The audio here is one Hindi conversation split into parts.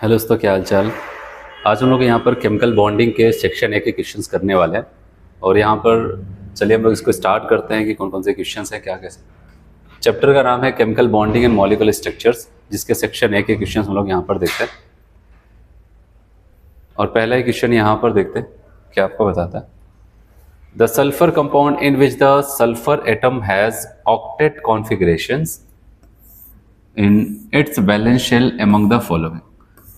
हेलो दोस्तों, क्या हाल चाल। आज हम लोग यहाँ पर केमिकल बॉन्डिंग के सेक्शन ए के क्वेश्चंस करने वाले हैं। और यहाँ पर चलिए हम लोग इसको स्टार्ट करते हैं कि कौन कौन से क्वेश्चंस हैं, क्या कैसे। चैप्टर का नाम है chemical bonding and molecular structures, जिसके सेक्शन ए के क्वेश्चंस हम लोग यहाँ पर देखते हैं। और पहला ही क्वेश्चन यहाँ पर देखते हैं, क्या आपको बताता है। The sulphur compound in which the sulphur atom has octet configurations in its valence shell among the following.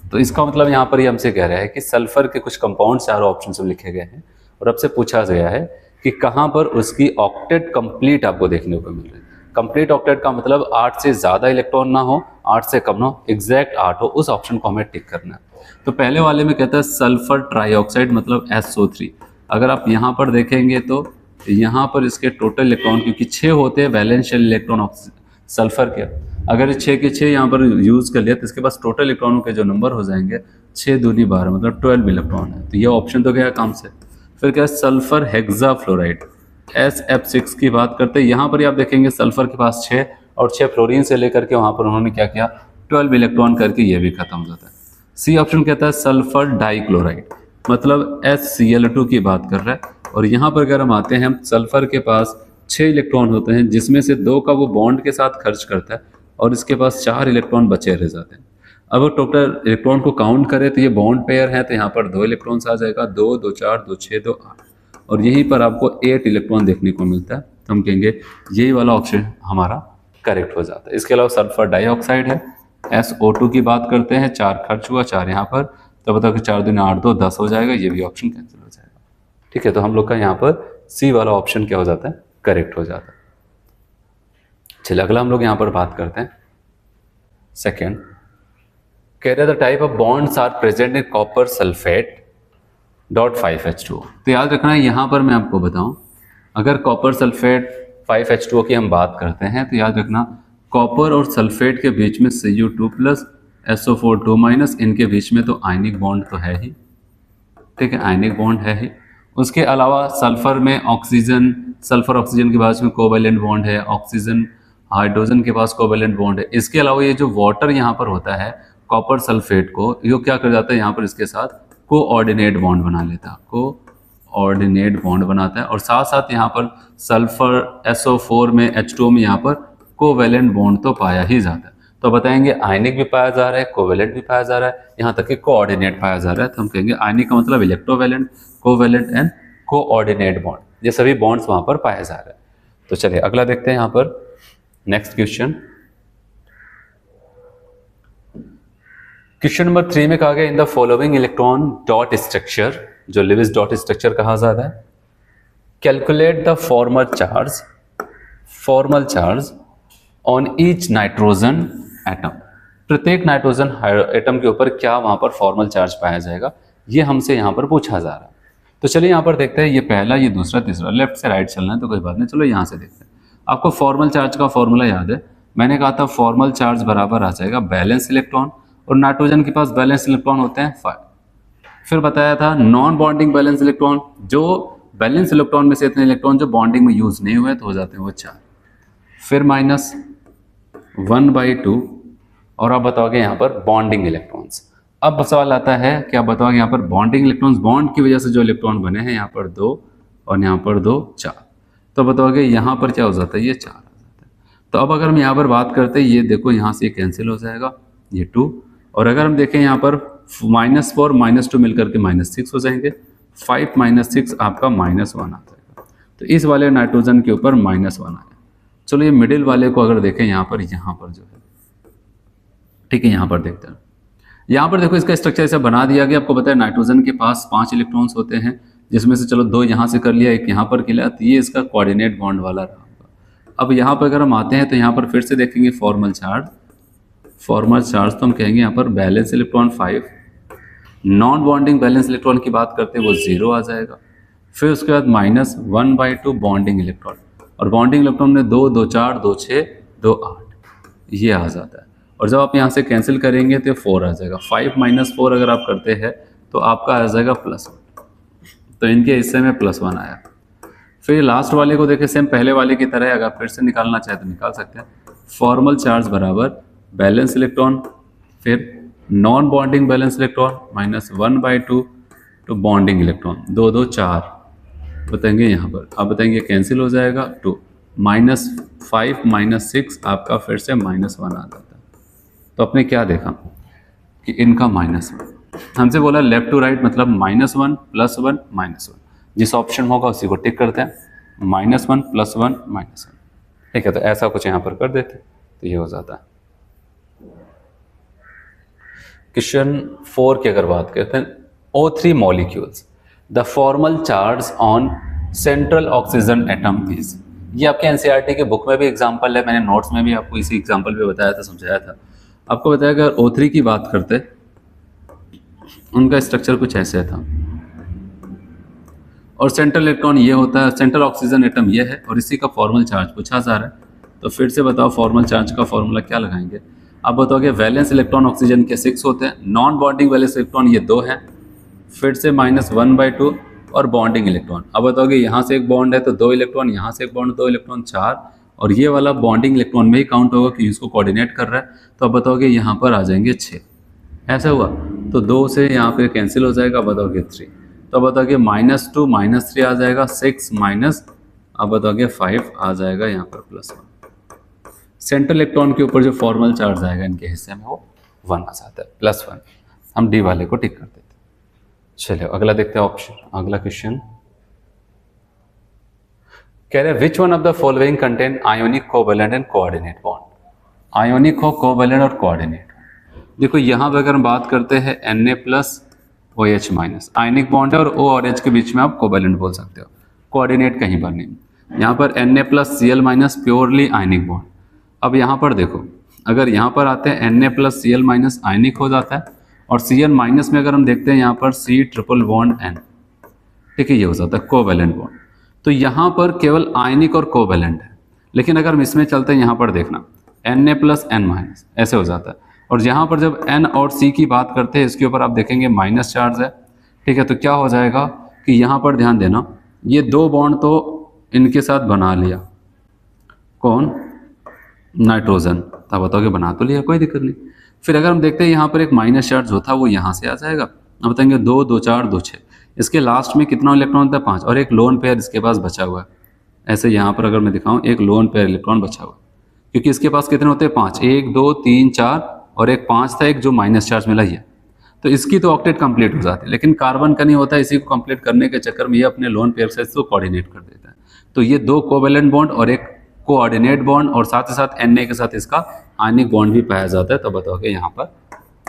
तो इसका मतलब यहाँ पर ये हमसे कह रहा है कि सल्फर के कुछ कंपाउंड चारों ऑप्शन में लिखे गए हैं और आपसे पूछा गया है कि कहाँ पर उसकी ऑक्टेट कंप्लीट आपको देखने को मिल रही है। कंप्लीट ऑक्टेट का मतलब 8 से ज़्यादा इलेक्ट्रॉन ना हो, 8 से कम ना हो, एग्जैक्ट 8 हो, उस ऑप्शन को हमें टिक करना है। तो पहले वाले में कहता है सल्फर ट्राईऑक्साइड मतलब SO3। अगर आप यहाँ पर देखेंगे तो यहाँ पर इसके टोटल इलेक्ट्रॉन, क्योंकि 6 होते हैं वैलेंस शेल इलेक्ट्रॉन सल्फर के, अगर 6 के 6 यहाँ पर यूज़ कर लिया तो इसके पास टोटल इलेक्ट्रॉनों के जो नंबर हो जाएंगे 6 दूनी 12 मतलब 12 इलेक्ट्रॉन है। तो ये ऑप्शन तो गया काम से। फिर क्या है सल्फर हेक्साफ्लोराइड SF6 की बात करते हैं। यहाँ पर ही आप देखेंगे सल्फर के पास 6 और 6 फ्लोरीन से लेकर के वहाँ पर उन्होंने क्या किया 12 इलेक्ट्रॉन करके ये भी खत्म हो जाता है। सी ऑप्शन कहता है सल्फर डाइक्लोराइड मतलब SCl2 की बात कर रहा है। और यहाँ पर अगर हम आते हैं, सल्फर के पास 6 इलेक्ट्रॉन होते हैं जिसमें से 2 का वो बॉन्ड के साथ खर्च करता है और इसके पास 4 इलेक्ट्रॉन बचे रह जाते हैं। अब टोटल इलेक्ट्रॉन को काउंट करें तो ये बॉन्ड पेयर है, तो यहाँ पर 2 इलेक्ट्रॉन्स आ जाएगा, 2 2 4 2 6 2 8 और यहीं पर आपको 8 इलेक्ट्रॉन देखने को मिलता है। तो हम कहेंगे यही वाला ऑप्शन हमारा करेक्ट हो जाता है। इसके अलावा सल्फर डाइऑक्साइड है, SO2 की बात करते हैं, 4 खर्च हुआ, 4 यहाँ पर, तो बताओ कि 4 दूनी 8 2 10 हो जाएगा, ये भी ऑप्शन कैंसिल हो जाएगा। ठीक है, तो हम लोग का यहाँ पर सी वाला ऑप्शन क्या हो जाता है, करेक्ट हो जाता है। चलिए अगला हम लोग यहाँ पर बात करते हैं सेकेंड। कह रहे the type of bonds are present in copper sulphate .5H2O। तो याद रखना है, यहाँ पर मैं आपको बताऊं, अगर कॉपर सल्फेट 5H2O की हम बात करते हैं तो याद रखना कॉपर और सल्फेट के बीच में Cu2 प्लस SO4 2 माइनस, इनके बीच में तो आयनिक बॉन्ड तो है ही। ठीक है, आयनिक बॉन्ड है ही। उसके अलावा सल्फर में ऑक्सीजन, सल्फर ऑक्सीजन के पास में कोवैलेंट बॉन्ड है, ऑक्सीजन हाइड्रोजन के पास कोवैलेंट बॉन्ड है। इसके अलावा ये जो वाटर यहाँ पर होता है कॉपर सल्फेट को, ये क्या कर जाता है यहाँ पर इसके साथ कोऑर्डिनेट बॉन्ड बना लेता है, कोऑर्डिनेट बॉन्ड बनाता है। और साथ साथ यहाँ पर सल्फर SO4 में H2O में यहाँ पर कोवैलेंट बॉन्ड तो पाया ही जाता है। तो बताएंगे आयनिक भी पाया जा रहा है, कोवैलेंट भी पाया जा रहा है, यहाँ तक कि कोऑर्डिनेट पाया जा रहा है। तो हम कहेंगे आयनिक का मतलब electrovalent, covalent and coordinate bond, ये सभी बॉन्ड्स वहाँ पर पाए जा रहे हैं। तो चलिए अगला देखते हैं यहाँ पर नेक्स्ट क्वेश्चन। क्वेश्चन नंबर 3 में कहा गया in the following electron dot structure, जो लिविस डॉट स्ट्रक्चर कहा जाता है, calculate the formal charge on each nitrogen atom. प्रत्येक नाइट्रोजन एटम के ऊपर क्या वहां पर फॉर्मल चार्ज पाया जाएगा, ये हमसे यहाँ पर पूछा जा रहा है। तो चलिए यहाँ पर देखते हैं, ये पहला, ये दूसरा, तीसरा, लेफ्ट से राइट चलना है तो कोई बात नहीं। चलो यहाँ से देखते हैं। आपको फॉर्मल चार्ज का फॉर्मूला याद है, मैंने कहा था फॉर्मल चार्ज बराबर आ जाएगा बैलेंस इलेक्ट्रॉन, और नाइट्रोजन के पास बैलेंस इलेक्ट्रॉन होते हैं 5। फिर बताया था नॉन बॉन्डिंग बैलेंस इलेक्ट्रॉन, जो बैलेंस इलेक्ट्रॉन में से इतने इलेक्ट्रॉन जो बॉन्डिंग में यूज नहीं हुए तो हो जाते हैं वो 4। फिर -1/2 और आप बताओगे यहाँ पर बॉन्डिंग इलेक्ट्रॉन्स। अब सवाल आता है कि आप बताओगे यहाँ पर बॉन्डिंग इलेक्ट्रॉन्स, बॉन्ड की वजह से जो इलेक्ट्रॉन बने हैं यहाँ पर 2 और यहाँ पर 2 4, तो बताओगे यहाँ पर क्या हो जाता है, ये 4 आ जाता है। तो अब अगर हम यहाँ पर बात करते हैं, ये देखो यहाँ से कैंसिल हो जाएगा, ये 2, और अगर हम देखें यहाँ पर -4 -2 मिलकर के -6 हो जाएंगे, 5 - 6 आपका -1 आ जाएगा। तो इस वाले नाइट्रोजन के ऊपर -1 आया। चलो ये मिडिल वाले को अगर देखें यहाँ पर जो है, ठीक है, यहाँ पर देखते हैं। यहाँ पर देखो इसका स्ट्रक्चर ऐसा बना दिया गया। आपको पता है नाइट्रोजन के पास 5 इलेक्ट्रॉन्स होते हैं, जिसमें से चलो 2 यहाँ से कर लिया, 1 यहाँ पर किया, तो ये इसका कोऑर्डिनेट बॉन्ड वाला रहा। अब यहाँ पर अगर हम आते हैं तो यहाँ पर फिर से देखेंगे फॉर्मल चार्ज तो हम कहेंगे यहाँ पर balance electron 5, non bonding valence electron की बात करते हैं वो 0 आ जाएगा। फिर उसके बाद -1/2 बॉन्डिंग इलेक्ट्रॉन, और बॉन्डिंग इलेक्ट्रॉन में 2 2 4 2 6 2 8 ये आ जाता है। और जब आप यहाँ से कैंसिल करेंगे तो 4 आ जाएगा। 5 - 4 अगर आप करते हैं तो आपका आ जाएगा +1, तो इनके हिस्से में +1 आया। फिर लास्ट वाले को देखें, सेम पहले वाले की तरह, अगर फिर से निकालना चाहे तो निकाल सकते हैं। फॉर्मल चार्ज बराबर बैलेंस इलेक्ट्रॉन, फिर non bonding valence electron -1/2 two bonding electron, 2 2 4 बताएंगे यहाँ पर। अब बताएंगे कैंसिल हो जाएगा, 2 -5 -6 आपका फिर से -1 आ जाता है। तो आपने क्या देखा कि इनका -1, हमसे बोला लेफ्ट टू राइट मतलब -1 +1 -1, जिस ऑप्शन होगा उसी को टिक करते हैं, -1 +1 -1। ठीक है, तो ऐसा कुछ यहाँ पर कर देते तो ये हो जाता है। क्वेश्चन 4 की अगर बात करते हैं, O3 molecules the formal charge on central oxygen atom is. ये आपके एनसीईआरटी के बुक में भी एग्जांपल है, मैंने नोट्स में भी आपको इसी एग्जांपल पे बताया था, समझाया था। आपको बताया कि अगर O3 की बात करते उनका स्ट्रक्चर कुछ ऐसे था और सेंट्रल इलेक्ट्रॉन ये होता है, सेंट्रल ऑक्सीजन एटम ये है और इसी का फॉर्मल चार्ज पूछा जा रहा है। तो फिर से बताओ फॉर्मल चार्ज का फॉर्मूला क्या लगाएंगे। आप बताओगे वैलेंस इलेक्ट्रॉन ऑक्सीजन के 6 होते हैं, नॉन बॉन्डिंग वैलेंस इलेक्ट्रॉन ये 2 हैं, फिर से -1/2 और बॉन्डिंग इलेक्ट्रॉन। अब बताओगे यहाँ से एक बॉन्ड है तो 2 इलेक्ट्रॉन, यहाँ से एक बॉन्ड 2 इलेक्ट्रॉन 4, और ये वाला बॉन्डिंग इलेक्ट्रॉन में ही काउंट होगा कि इसको कोऑर्डिनेट कर रहा है। तो अब बताओगे यहाँ पर आ जाएंगे 6, ऐसा हुआ तो 2 से यहाँ पे कैंसिल हो जाएगा, बताओगे 3। तो अब बताओगे -2 -3 आ जाएगा, 6 माइनस, अब बताओगे 5 आ जाएगा यहाँ पर +1। सेंट्रल इलेक्ट्रॉन के ऊपर जो फॉर्मल चार्ज आएगा इनके हिस्से में वो 1 आ जाता है, +1। हम डी वाले को टिक कर देते हैं। चलिए अगला देखते हैं ऑप्शन, अगला क्वेश्चन कह रहे हैं विच one of the following contain ionic covalent and coordinate bond. Ionic हो, कोवैलेंट और कोऑर्डिनेट। देखो यहाँ पर अगर हम बात करते हैं Na+OH- आयनिक बॉन्ड है और O और H के बीच में आप कोवैलेंट बोल सकते हो, कोऑर्डिनेट कहीं पर नहीं। यहाँ पर Na+Cl- प्योरली आयनिक बॉन्ड। अब यहाँ पर देखो अगर यहाँ पर आते हैं Na+Cl- आयनिक हो जाता है और Cl- में अगर हम देखते हैं यहाँ पर C∧N, ठीक है, ये हो जाता है कोवैलेंट बॉन्ड। तो यहाँ पर केवल आयनिक और कोवैलेंट है, लेकिन अगर हम इसमें चलते हैं यहाँ पर देखना Na+N- ऐसे हो जाता है। और यहाँ पर जब N और C की बात करते हैं इसके ऊपर आप देखेंगे माइनस चार्ज है, ठीक है। तो क्या हो जाएगा कि यहाँ पर ध्यान देना, ये 2 बॉन्ड तो इनके साथ बना लिया, कौन, नाइट्रोजन। तब बताओगे बना तो लिया, कोई दिक्कत नहीं। फिर अगर हम देखते हैं यहाँ पर एक माइनस चार्ज होता है वो यहाँ से आ जाएगा, अब बताएंगे 2 2 4 2 6, इसके लास्ट में कितना इलेक्ट्रॉन होता है 5, और एक लोन पेयर इसके पास बचा हुआ है। ऐसे यहाँ पर अगर मैं दिखाऊँ एक लोन पेयर इलेक्ट्रॉन बचा हुआ है, क्योंकि इसके पास कितने होते हैं 5, 1 2 3 4 और एक 5 था, एक जो माइनस चार्ज मिला ही है। तो इसकी तो ऑक्टेट कंप्लीट हो जाती है, लेकिन कार्बन का नहीं होता। इसी को कंप्लीट करने के चक्कर में ये अपने लोन पेयर से इसको कोऑर्डिनेट कर देता है। तो ये 2 कोवैलेंट बॉन्ड और एक कोऑर्डिनेट बॉन्ड और साथ ही साथ Na के साथ इसका आयनिक बॉन्ड भी पाया जाता है। तो बताओगे यहाँ पर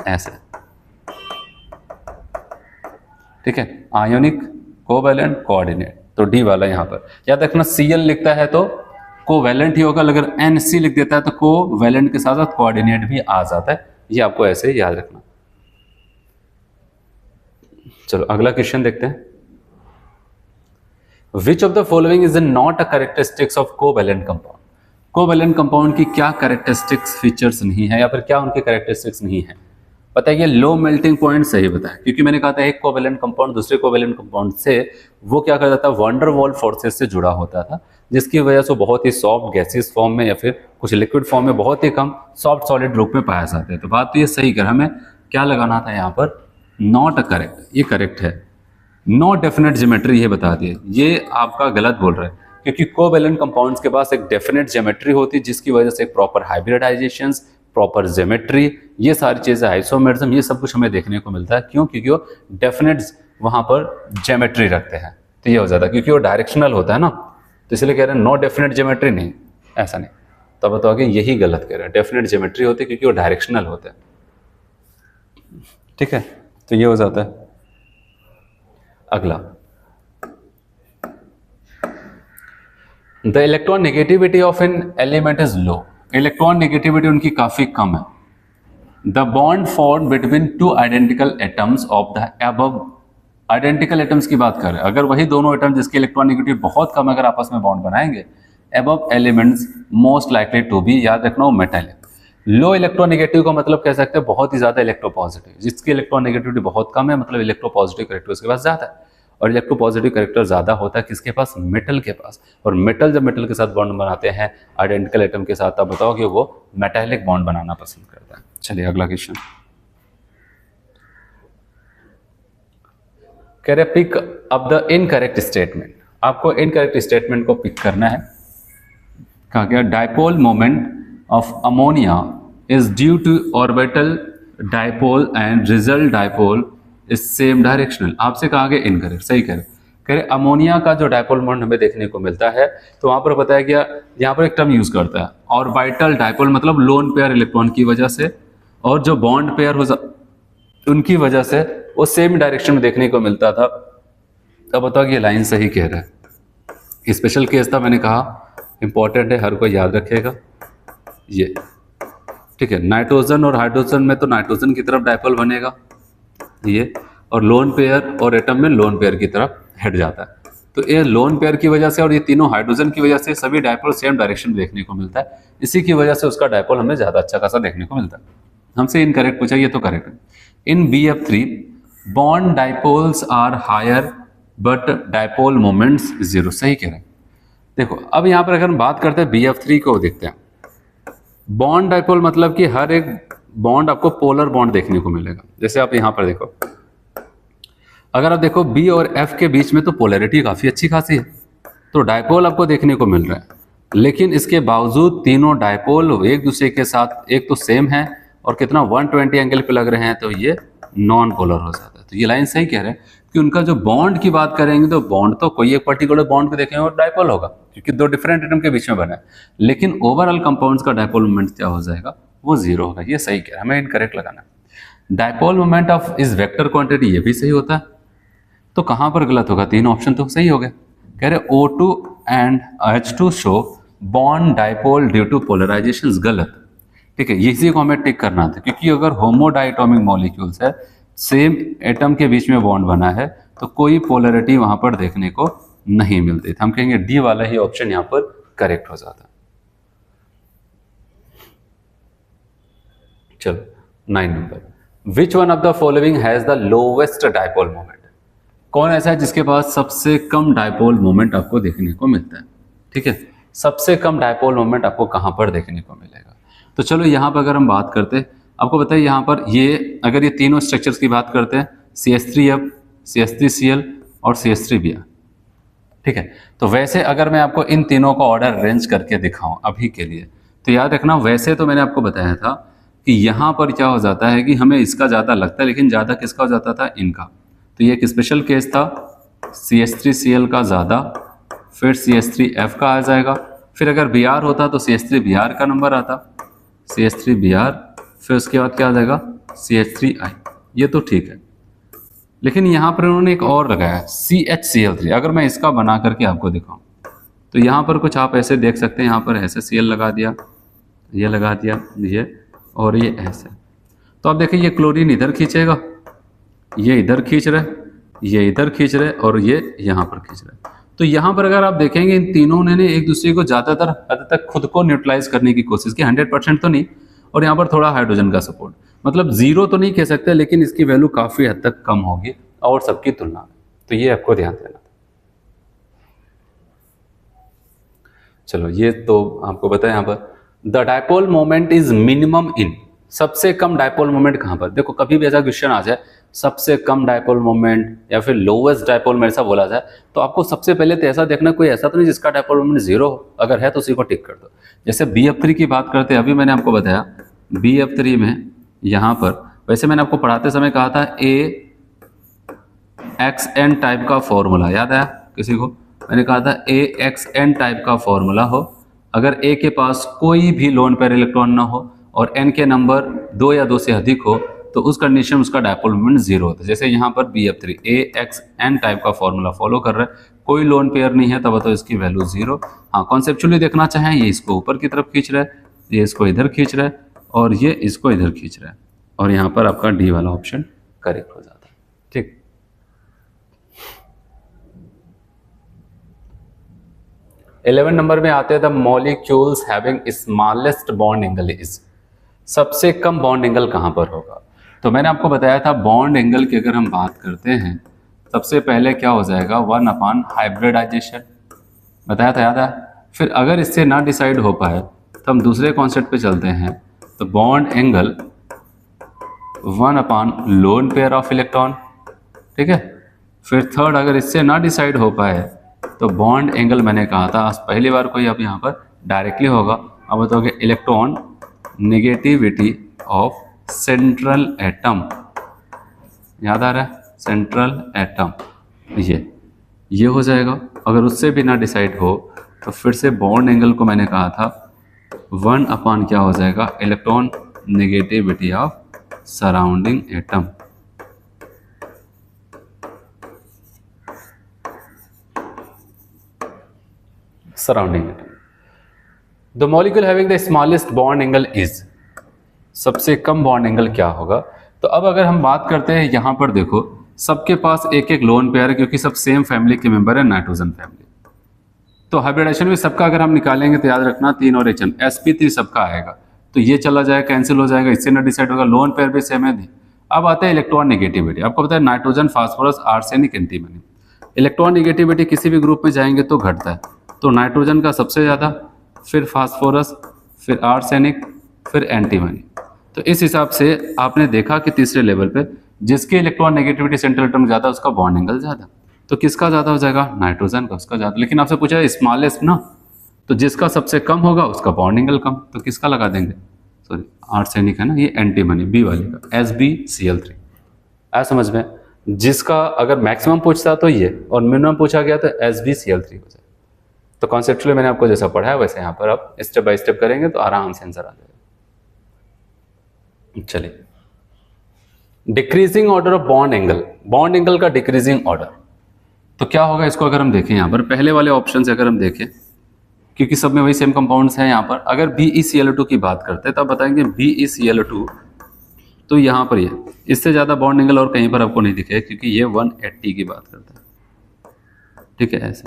ऐसे, ठीक है, आयोनिक, कोवैलेंट, कोऑर्डिनेट। तो डी वाला यहाँ पर याद रखना, Cl लिखता है तो कोवैलेंट ही होगा, अगर Nc लिख देता है तो कोवैलेंट के साथ साथ कोऑर्डिनेट भी आ जाता है। ये आपको ऐसे याद रखना। चलो अगला क्वेश्चन देखते हैं। विच of the following is not a characteristics of covalent compound. Covalent compound की क्या कैरेक्टरिस्टिक्स फीचर्स नहीं है या फिर क्या उनके कैरेक्टरिस्टिक्स नहीं है। बताइए लो मेल्टिंग पॉइंट सही बताया, क्योंकि मैंने कहा था एक कोवैलेंट कंपाउंड दूसरे कोवैलेंट कंपाउंड से वो क्या करता था, वंडर वॉल फोर्सेस से जुड़ा होता था, जिसकी वजह से बहुत ही सॉफ्ट गैसियस फॉर्म में या फिर कुछ लिक्विड फॉर्म में बहुत ही कम सॉफ्ट सॉलिड रूप में पाया जाता है। तो बात तो ये सही कर, हमें क्या लगाना था यहाँ पर, नॉट अ करेक्ट, ये करेक्ट है। नो डेफिनेट ज्योमेट्री ये बता दिए, ये आपका गलत बोल रहा है, क्योंकि कोवैलेंट कंपाउंड्स के पास एक डेफिनेट ज्योमेट्री होती है जिसकी वजह से एक प्रॉपर हाइब्रिडाइजेशन, प्रॉपर ज्योमेट्री, ये सारी चीजें, आइसोमेरिज्म, ये सब कुछ हमें देखने को मिलता है। क्यों? क्योंकि वो डेफिनेट वहां पर ज्योमेट्री रखते हैं। तो ये हो जाता है क्योंकि वो डायरेक्शनल होता है ना, तो इसलिए कह रहे हैं नो डेफिनेट ज्योमेट्री नहीं, ऐसा नहीं। तो बताओगे यही गलत कह रहे हैं, डेफिनेट ज्योमेट्री होती है क्योंकि वो डायरेक्शनल होते हैं, ठीक है। तो ये हो जाता है। अगला, the electron negativity of an element is low. Electron negativity उनकी काफी कम है। The bond form between 2 identical atoms of the above. Identical atoms की बात करें, अगर वही दोनों एटम जिसकी इलेक्ट्रॉन नेगेटिविटी बहुत कम अगर आपस में बॉन्ड बनाएंगे, above elements most likely to be, याद रखना, वो मेटालिक। लो इलेक्ट्रोनेगेटिव का मतलब कह सकते हैं बहुत ही ज्यादा इलेक्ट्रोपॉजिटिव, जिसकी इलेक्ट्रोनेगेटिविटी बहुत कम है, मतलब इलेक्ट्रोपॉजिटिव कैरेक्टर उसके पास ज्यादा है। और इलेक्ट्रोपॉजिटिव कैरेक्टर ज्यादा होता है किसके पास, मेटल के पास। और मेटल जब मेटल के साथ बॉन्ड बनाते हैं आइडेंटिकल एटम के साथ, तब बताओ कि वो मेटालिक बॉन्ड बनाना पसंद करता है। चलिए अगला क्वेश्चन। कह रहे pick up the incorrect statement, आपको इनकरेक्ट स्टेटमेंट को पिक करना है। कहा गया dipole moment of ammonia is due to orbital dipole and result dipole is same directional. आपसे कहा गया इनकरेक्ट, सही कह रहे अमोनिया का जो डायपोल मोमेंट हमें देखने को मिलता है, तो वहां पर बताया गया, यहाँ पर एक टर्म यूज करता है ऑर्बिटल डायपोल, मतलब लोन पेयर इलेक्ट्रॉन की वजह से और जो बॉन्ड पेयर हो उनकी वजह से वो सेम डायरेक्शन में देखने को मिलता था। अब बताओ ये लाइन सही कह रहा है। स्पेशल केस था, मैंने कहा इंपॉर्टेंट है, हर कोई याद रखेगा ये, ठीक है। नाइट्रोजन और हाइड्रोजन में तो नाइट्रोजन की तरफ डायपोल बनेगा ये, और लोन पेयर और एटम में लोन पेयर की तरफ हट जाता है। तो ये लोन पेयर की वजह से और ये तीनों हाइड्रोजन की वजह से सभी डायपोल सेम डायरेक्शन में देखने को मिलता है, इसी की वजह से उसका डायपोल हमें ज़्यादा अच्छा खासा देखने को मिलता है। हमसे इनकरेक्ट पूछा, ये तो करेक्ट है। In BF3 bond dipoles are higher but dipole moments zero, सही कह रहे हैं। देखो अब यहाँ पर अगर हम बात करते हैं BF3 को देखते हैं, बॉन्ड डायपोल मतलब कि हर एक बॉन्ड आपको पोलर बॉन्ड देखने को मिलेगा। जैसे आप यहाँ पर देखो, अगर आप देखो B और F के बीच में तो पोलैरिटी काफ़ी अच्छी खासी है, तो डायपोल आपको देखने को मिल रहा है, लेकिन इसके बावजूद तीनों डायपोल एक दूसरे के साथ एक तो सेम है और कितना 120 एंगल पे लग रहे हैं, तो ये नॉन पोलर हो जाता है। तो ये लाइन सही कह रहे हैं कि उनका जो बॉन्ड की बात करेंगे तो बॉन्ड तो कोई एक पर्टिकुलर बॉन्ड को देखेंगे और डायपोल होगा, क्योंकि दो डिफरेंट एटम के बीच में बना है, लेकिन ओवरऑल कंपाउंड्स का डायपोल मोमेंट क्या हो जाएगा, वो जीरो होगा। ये सही कह रहा है, हमें इनकरेक्ट लगाना है। Dipole moment of is vector quantity, ये भी सही होता है। तो कहाँ पर गलत होगा, तीन ऑप्शन तो सही हो गए। कह रहे O2 and H2 show bond dipole due to polarization, गलत, ठीक है। इसी को हमें टिक करना था, क्योंकि अगर होमोडाइटोमिक मॉलिक्यूल्स है, सेम एटम के बीच में बॉन्ड बना है, तो कोई पोलरिटी वहां पर देखने को नहीं मिलती। हम कहेंगे डी वाला ही ऑप्शन यहां पर करेक्ट हो जाता। चलो 9 number, which one of the following has the lowest dipole moment. कौन ऐसा है जिसके पास सबसे कम डायपोल मोमेंट आपको देखने को मिलता है, ठीक है। सबसे कम डायपोल मोमेंट आपको कहां पर देखने को मिलेगा। तो चलो यहाँ पर अगर हम बात करते हैं, आपको बताइए यहाँ पर ये अगर ये तीनों स्ट्रक्चर्स की बात करते हैं, CH3F, CH3Cl और CH3Br, ठीक है। तो वैसे अगर मैं आपको इन तीनों का ऑर्डर अरेंज करके दिखाऊं अभी के लिए, तो याद रखना, वैसे तो मैंने आपको बताया था कि यहाँ पर क्या हो जाता है कि हमें इसका ज़्यादा लगता है, लेकिन ज़्यादा किसका हो जाता था, इनका। तो ये एक स्पेशल केस था, CH3Cl का ज़्यादा, फिर CH3F का आ जाएगा, फिर अगर Br होता तो CH3Br का नंबर आता, CH3Br, फिर उसके बाद क्या आ जाएगा, CH3I। ये तो ठीक है, लेकिन यहाँ पर उन्होंने एक और लगाया CHCl3। अगर मैं इसका बना करके आपको दिखाऊं, तो यहाँ पर कुछ आप ऐसे देख सकते हैं, यहाँ पर ऐसे Cl लगा दिया, ये लगा दिया, ये और ये ऐसे। तो आप देखिए ये क्लोरीन इधर खींचेगा, ये इधर खींच रहे, ये इधर खींच रहे और ये यहाँ पर खींच रहे। तो यहाँ पर अगर आप देखेंगे इन तीनों ने एक दूसरे को ज़्यादातर हद तक खुद को न्यूट्रलाइज करने की कोशिश की, 100% तो नहीं, और यहाँ पर थोड़ा हाइड्रोजन का सपोर्ट, मतलब जीरो तो नहीं कह सकते, लेकिन इसकी वैल्यू काफ़ी हद तक कम होगी और सबकी तुलना में। तो ये आपको ध्यान देना। चलो ये तो आपको बताया, यहाँ पर the dipole moment is minimum in, सबसे कम डायपोल मोमेंट कहाँ पर। देखो कभी भी ऐसा क्वेश्चन आ जाए, सबसे कम डायपोल मोमेंट या फिर लोवेस्ट डायपोल मोमेंट ऐसा बोला जाए, तो आपको सबसे पहले तो ऐसा देखना कोई ऐसा तो नहीं जिसका डायपोल मोमेंट जीरो हो, अगर है तो उसी को टिक कर दो। जैसे BF3 की बात करते हैं, अभी मैंने आपको बताया BF3 में यहाँ पर, वैसे मैंने आपको पढ़ाते समय कहा था AXN टाइप का फॉर्मूला, याद आया किसी को, मैंने कहा था AXN टाइप का फॉर्मूला हो, अगर A के पास कोई भी लोन पेयर इलेक्ट्रॉन ना हो और N के नंबर 2 या 2 से अधिक हो, तो उस कंडीशन में उसका डायपोल मोमेंट जीरो होता है। जैसे यहाँ पर BF3 AXN टाइप का फॉर्मूला फॉलो कर रहा है, कोई लोन पेयर नहीं है, तब तो इसकी वैल्यू जीरो। हाँ, कॉन्सेप्चुअली देखना चाहें, ये इसको ऊपर की तरफ खींच रहा है, ये इसको इधर खींच रहा है और ये इसको इधर खींच रहा है, और यहाँ पर आपका डी वाला ऑप्शन करेक्ट हो जाता है, ठीक। इलेवन नंबर में आते हैं the molecules having smallest bond angle is, सबसे कम बॉन्ड एंगल कहाँ पर होगा। तो मैंने आपको बताया था बॉन्ड एंगल की अगर हम बात करते हैं, सबसे पहले क्या हो जाएगा, 1 हाइब्रिडाइजेशन, बताया था, याद है। फिर अगर इससे ना डिसाइड हो पाए तो हम दूसरे कॉन्सेप्ट पे चलते हैं, तो bond angle 1 lone pair of electron, ठीक है। फिर थर्ड, अगर इससे ना डिसाइड हो पाए तो बॉन्ड एंगल मैंने कहा था, आज पहली बार कोई अब यहाँ पर डायरेक्टली होगा। अब बताओगे electron negativity of central atom, याद आ रहा है, सेंट्रल एटम, ये हो जाएगा। अगर उससे भी ना डिसाइड हो तो फिर से बॉन्ड एंगल को मैंने कहा था 1 अपान क्या हो जाएगा, electron negativity of surrounding atom. Surrounding atom, the molecule having the smallest bond angle is, सबसे कम बॉन्ड एंगल क्या होगा। तो अब अगर हम बात करते हैं यहाँ पर देखो, सबके पास एक एक लोन पेयर है क्योंकि सब सेम फैमिली के मेंबर है, नाइट्रोजन फैमिली। तो हाइब्रिडेशन में सबका अगर हम निकालेंगे तो याद रखना 3 और HN, sp3 सबका आएगा, तो ये चला जाएगा, कैंसिल हो जाएगा, इससे ना डिसाइड होगा, लोन पेयर भी सेम है। अब आता है इलेक्ट्रॉन नेगेटिविटी। आपको पता है nitrogen, phosphorus, arsenic, antimony. Electron negativity किसी भी ग्रुप में जाएंगे तो घटता है, तो नाइट्रोजन का सबसे ज़्यादा, फिर फास्फोरस, फिर आर्सेनिक, फिर एंटीमनी। तो इस हिसाब से आपने देखा कि तीसरे लेवल पे जिसकी इलेक्ट्रॉन नेगेटिविटी सेंट्रल एटम ज़्यादा उसका बॉन्ड एंगल ज़्यादा, तो किसका ज़्यादा हो जाएगा, नाइट्रोजन का, उसका ज़्यादा। लेकिन आपसे पूछा है स्मॉलेस्ट ना, तो जिसका सबसे कम होगा उसका बॉन्ड एंगल कम, तो किसका लगा देंगे, सॉरी आर्सेनिक है ना, ये एंटीमनी बी वाले का, SbCl3। आ समझ में, जिसका अगर मैक्सिमम पूछता तो ये और मिनिमम पूछा गया तो SbCl3 हो जाए। तो कॉन्सेप्चुअली मैंने आपको जैसा पढ़ा है वैसे यहाँ पर आप स्टेप बाय स्टेप करेंगे तो आराम से आंसर आ जाएगा। चलिए, decreasing order of bond angle, bond angle का डिक्रीजिंग ऑर्डर तो क्या होगा, इसको अगर हम देखें यहाँ पर पहले वाले ऑप्शन से अगर हम देखें, क्योंकि सब में वही सेम कंपाउंड्स हैं यहाँ पर, अगर BeCl2 की बात करते हैं तो आप बताएंगे BeCl2, तो यहाँ पर ये इससे ज़्यादा बॉन्ड एंगल और कहीं पर आपको नहीं दिखेगा क्योंकि ये 180 की बात करता है, ठीक है। ऐसे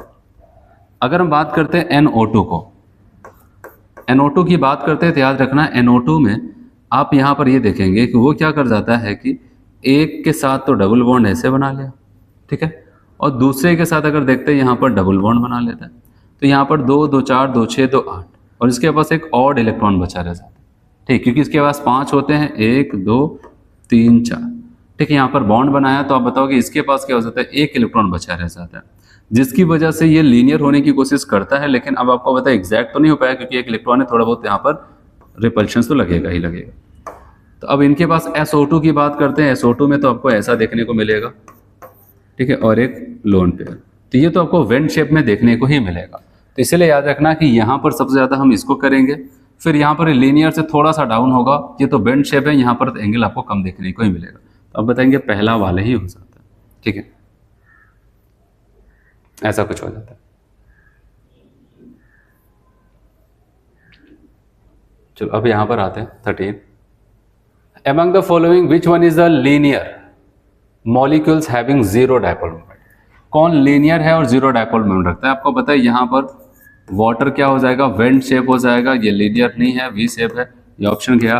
अगर हम बात करते हैं NO2 को, NO2 की बात करते हैं तो याद रखना NO2 में आप यहाँ पर ये देखेंगे कि वो क्या कर जाता है कि एक के साथ तो डबल बॉन्ड ऐसे बना लिया, ठीक है, और दूसरे के साथ अगर देखते हैं यहाँ पर डबल बॉन्ड बना लेता है, तो यहाँ पर 2 2 4 2 6 2 8, और इसके पास एक ऑड इलेक्ट्रॉन बचा रह जाता है, ठीक, क्योंकि इसके पास 5 होते हैं, 1 2 3 4, ठीक है। यहाँ पर बॉन्ड बनाया तो आप बताओ कि इसके पास क्या हो जाता है, एक इलेक्ट्रॉन बचा रह जाता है, जिसकी वजह से ये लीनियर होने की कोशिश करता है। लेकिन अब आपको पता है एग्जैक्ट तो नहीं हो पाया क्योंकि एक इलेक्ट्रॉन है, थोड़ा बहुत यहाँ पर रिपल्शन तो लगेगा ही लगेगा। तो अब इनके पास SO2 की बात करते हैं, SO2 में तो आपको ऐसा देखने को मिलेगा, ठीक है, और एक लोन पेयर, तो ये तो आपको वेंट शेप में देखने को ही मिलेगा। तो इसलिए याद रखना कि यहाँ पर सबसे ज़्यादा हम इसको करेंगे, फिर यहाँ पर लीनियर से थोड़ा सा डाउन होगा, ये तो वेंट शेप है, यहाँ पर एंगल आपको कम देखने को ही मिलेगा। तो अब बताएंगे पहला वाला ही हो जाता है, ठीक है, ऐसा कुछ हो जाता है। चलो अब यहाँ पर आते हैं 13, among the following which one is the linear molecules having zero dipole moment, कौन लीनियर है और जीरो डायपोल मोमेंट रखता है। आपको पता है यहाँ पर वाटर क्या हो जाएगा, वेंट शेप हो जाएगा, ये लीनियर नहीं है, वी शेप है, ये ऑप्शन गया।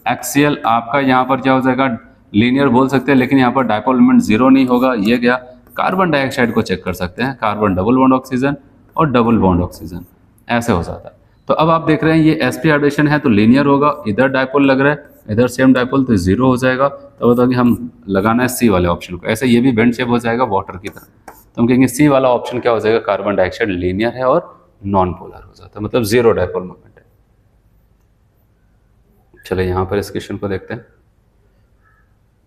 एक्सियल आपका यहाँ पर क्या हो जाएगा, लीनियर बोल सकते हैं, लेकिन यहाँ पर डायपोल मोमेंट जीरो नहीं होगा, ये गया। कार्बन डाइऑक्साइड को चेक कर सकते हैं, कार्बन डबल बॉन्ड ऑक्सीजन और डबल बॉन्ड ऑक्सीजन, ऐसे हो जाता है। तो अब आप देख रहे हैं ये sp हाइब्रिडेशन है तो लीनियर होगा, इधर डायपोल लग रहा है, इधर सेम डायपोल, तो जीरो हो जाएगा। तो बताओ कि हम लगाना है सी वाले ऑप्शन को, ऐसे ये भी बेंड शेप हो जाएगा वाटर की तरह, तो हम कहेंगे सी वाला ऑप्शन क्या हो जाएगा, कार्बन डाइऑक्साइड लीनियर है और नॉन पोलर हो जाता है, मतलब जीरो डायपोल मोमेंट है। चलो यहाँ पर इस क्वेश्चन को देखते हैं।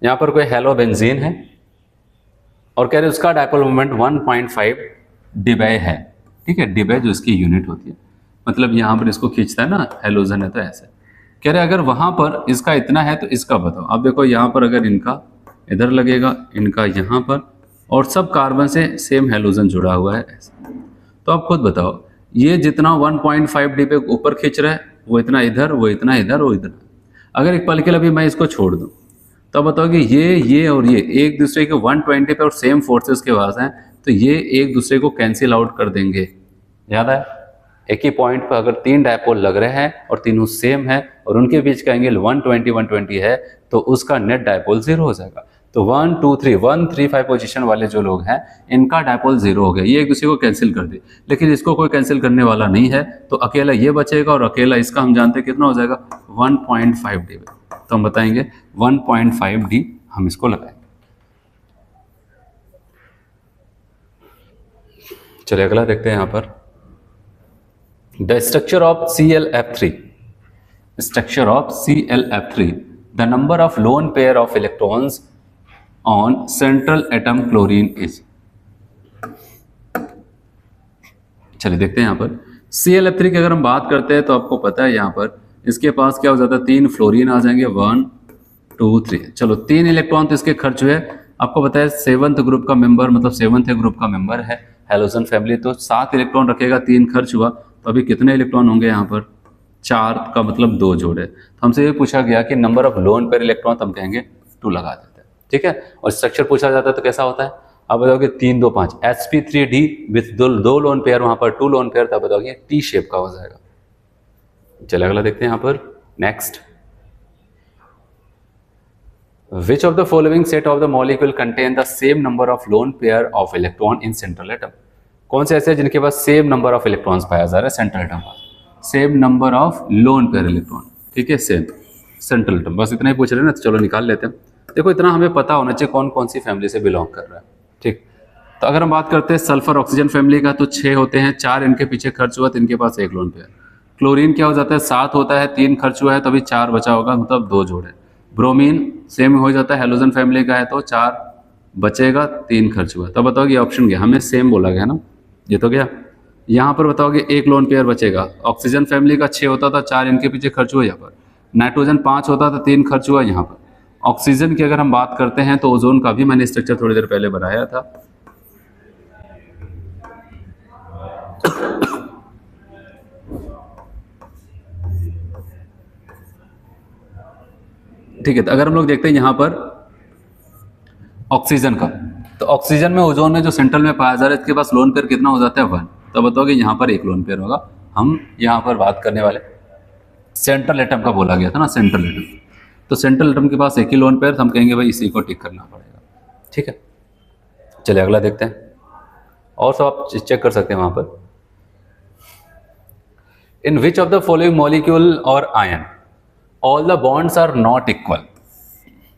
यहाँ पर कोई हेलोबेंजीन है और कह रहे उसका डायपोल मोमेंट 1.5 डिबाई है, ठीक है, डिबाई जो इसकी यूनिट होती है, मतलब यहाँ पर इसको खींचता है ना, हेलोजन है तो ऐसे कह रहे अगर वहां पर इसका इतना है तो इसका बताओ। अब देखो यहाँ पर अगर इनका इधर लगेगा, इनका यहाँ पर, और सब कार्बन से सेम हेलोजन जुड़ा हुआ है ऐसे, तो आप खुद बताओ ये जितना 1.5 डी पे ऊपर खींच रहा है वो इतना इधर, वो इतना इधर, वो इधर। अगर एक पल के लिए अभी मैं इसको छोड़ दूँ तो बताओ कि ये और ये एक दूसरे के 120 पे और सेम फोर्सेस के पास हैं, तो ये एक दूसरे को कैंसिल आउट कर देंगे। याद है, एक ही पॉइंट पर अगर 3 डायपोल लग रहे हैं और तीनों सेम है और उनके बीच का एंगल 120 है तो उसका नेट डायपोल 0 हो जाएगा। तो 1 2 3 1 3 5 पोजीशन वाले जो लोग हैं इनका डायपोल 0 हो गया, ये एक दूसरे को कैंसिल कर दे। लेकिन इसको कोई कैंसिल करने वाला नहीं है तो अकेला ये बचेगा और अकेला इसका हम जानते हैं कितना हो जाएगा 1.5 डी। तो हम बताएंगे 1.5 डी हम इसको लगाएंगे। चलिए अगला देखते हैं यहाँ पर, the structure of ClF3, structure of ClF3, the number of lone pair of electrons on central atom chlorine is। चलिए देखते हैं यहाँ पर ClF3 की अगर हम बात करते हैं तो आपको पता है यहाँ पर इसके पास क्या हो जाता है, 3 फ्लोरीन आ जाएंगे, 1 2 3। चलो 3 इलेक्ट्रॉन तो इसके खर्च हुए। आपको पता है 7th ग्रुप का मेंबर, मतलब 7th ग्रुप का मेंबर है हैलोजन फैमिली, तो 7 इलेक्ट्रॉन रखेगा, 3 खर्च हुआ, तो अभी कितने इलेक्ट्रॉन होंगे यहाँ पर, 4 का मतलब 2 जोड़े। तो हमसे ये पूछा गया कि number of lone pair electron, तो हम कहेंगे 2 लगा देते हैं, ठीक है। और स्ट्रक्चर पूछा जाता है तो कैसा होता है, आप बताओगे 3 2 5 sp3d विथ 2 लोन पेयर, वहां पर 2 लोन पेयर, तब बताओगे टी शेप का हो जाएगा। चलिए अगला देखते हैं यहाँ पर, next, which of the following set of the molecule contain the same number of lone pair of electron in central atom. कौन से ऐसे जिनके पास सेम नंबर ऑफ इलेक्ट्रॉन्स पाया जा रहा है सेंट्रल एटम पर, same number of lone pair electron, ठीक है, सेम सेंट्रल एटम, बस इतना ही पूछ रहे हैं ना, तो चलो निकाल लेते हैं। देखो इतना हमें पता होना चाहिए कौन कौन सी फैमिली से बिलोंग कर रहा है, ठीक। तो अगर हम बात करते हैं सल्फर ऑक्सीजन फैमिली का, तो 6 होते हैं, 4 इनके पीछे खर्च हुआ तो इनके पास 1 लोन पेयर। क्लोरीन क्या हो जाता है, 7 होता है, 3 खर्च हुआ है तो अभी 4 बचा होगा, मतलब 2 जोड़े। ब्रोमीन सेम हो जाता है, हेलोजन फैमिली का है तो 4 बचेगा, 3 खर्च हुआ। तो बताओगे ऑप्शन क्या, हमें सेम बोला गया ना, ये तो गया। यहाँ पर बताओगे 1 लोन पेयर बचेगा, ऑक्सीजन फैमिली का 6 होता था, 4 इनके पीछे खर्च हुआ यहाँ पर। नाइट्रोजन 5 होता था, 3 खर्च हुआ यहाँ पर। ऑक्सीजन की अगर हम बात करते हैं तो ओजोन का भी मैंने स्ट्रक्चर थोड़ी देर पहले बनाया था, ठीक है। तो अगर हम लोग देखते हैं यहाँ पर ऑक्सीजन का, तो ऑक्सीजन में ओजोन में जो सेंट्रल में पाया जा रहा है इसके पास लोन पेयर कितना हो जाता है, 1। तो बताओगे यहाँ पर 1 लोन पेयर होगा। हम यहाँ पर बात करने वाले सेंट्रल एटम का बोला गया था ना, सेंट्रल एटम, तो सेंट्रल एटम के पास 1 ही लोन पेयर, हम कहेंगे भाई इसी को टिक करना पड़ेगा, ठीक है। चलिए अगला देखते हैं, और सब आप चेक कर सकते हैं वहां पर, in which of the following molecule और ion all the bonds are not equal.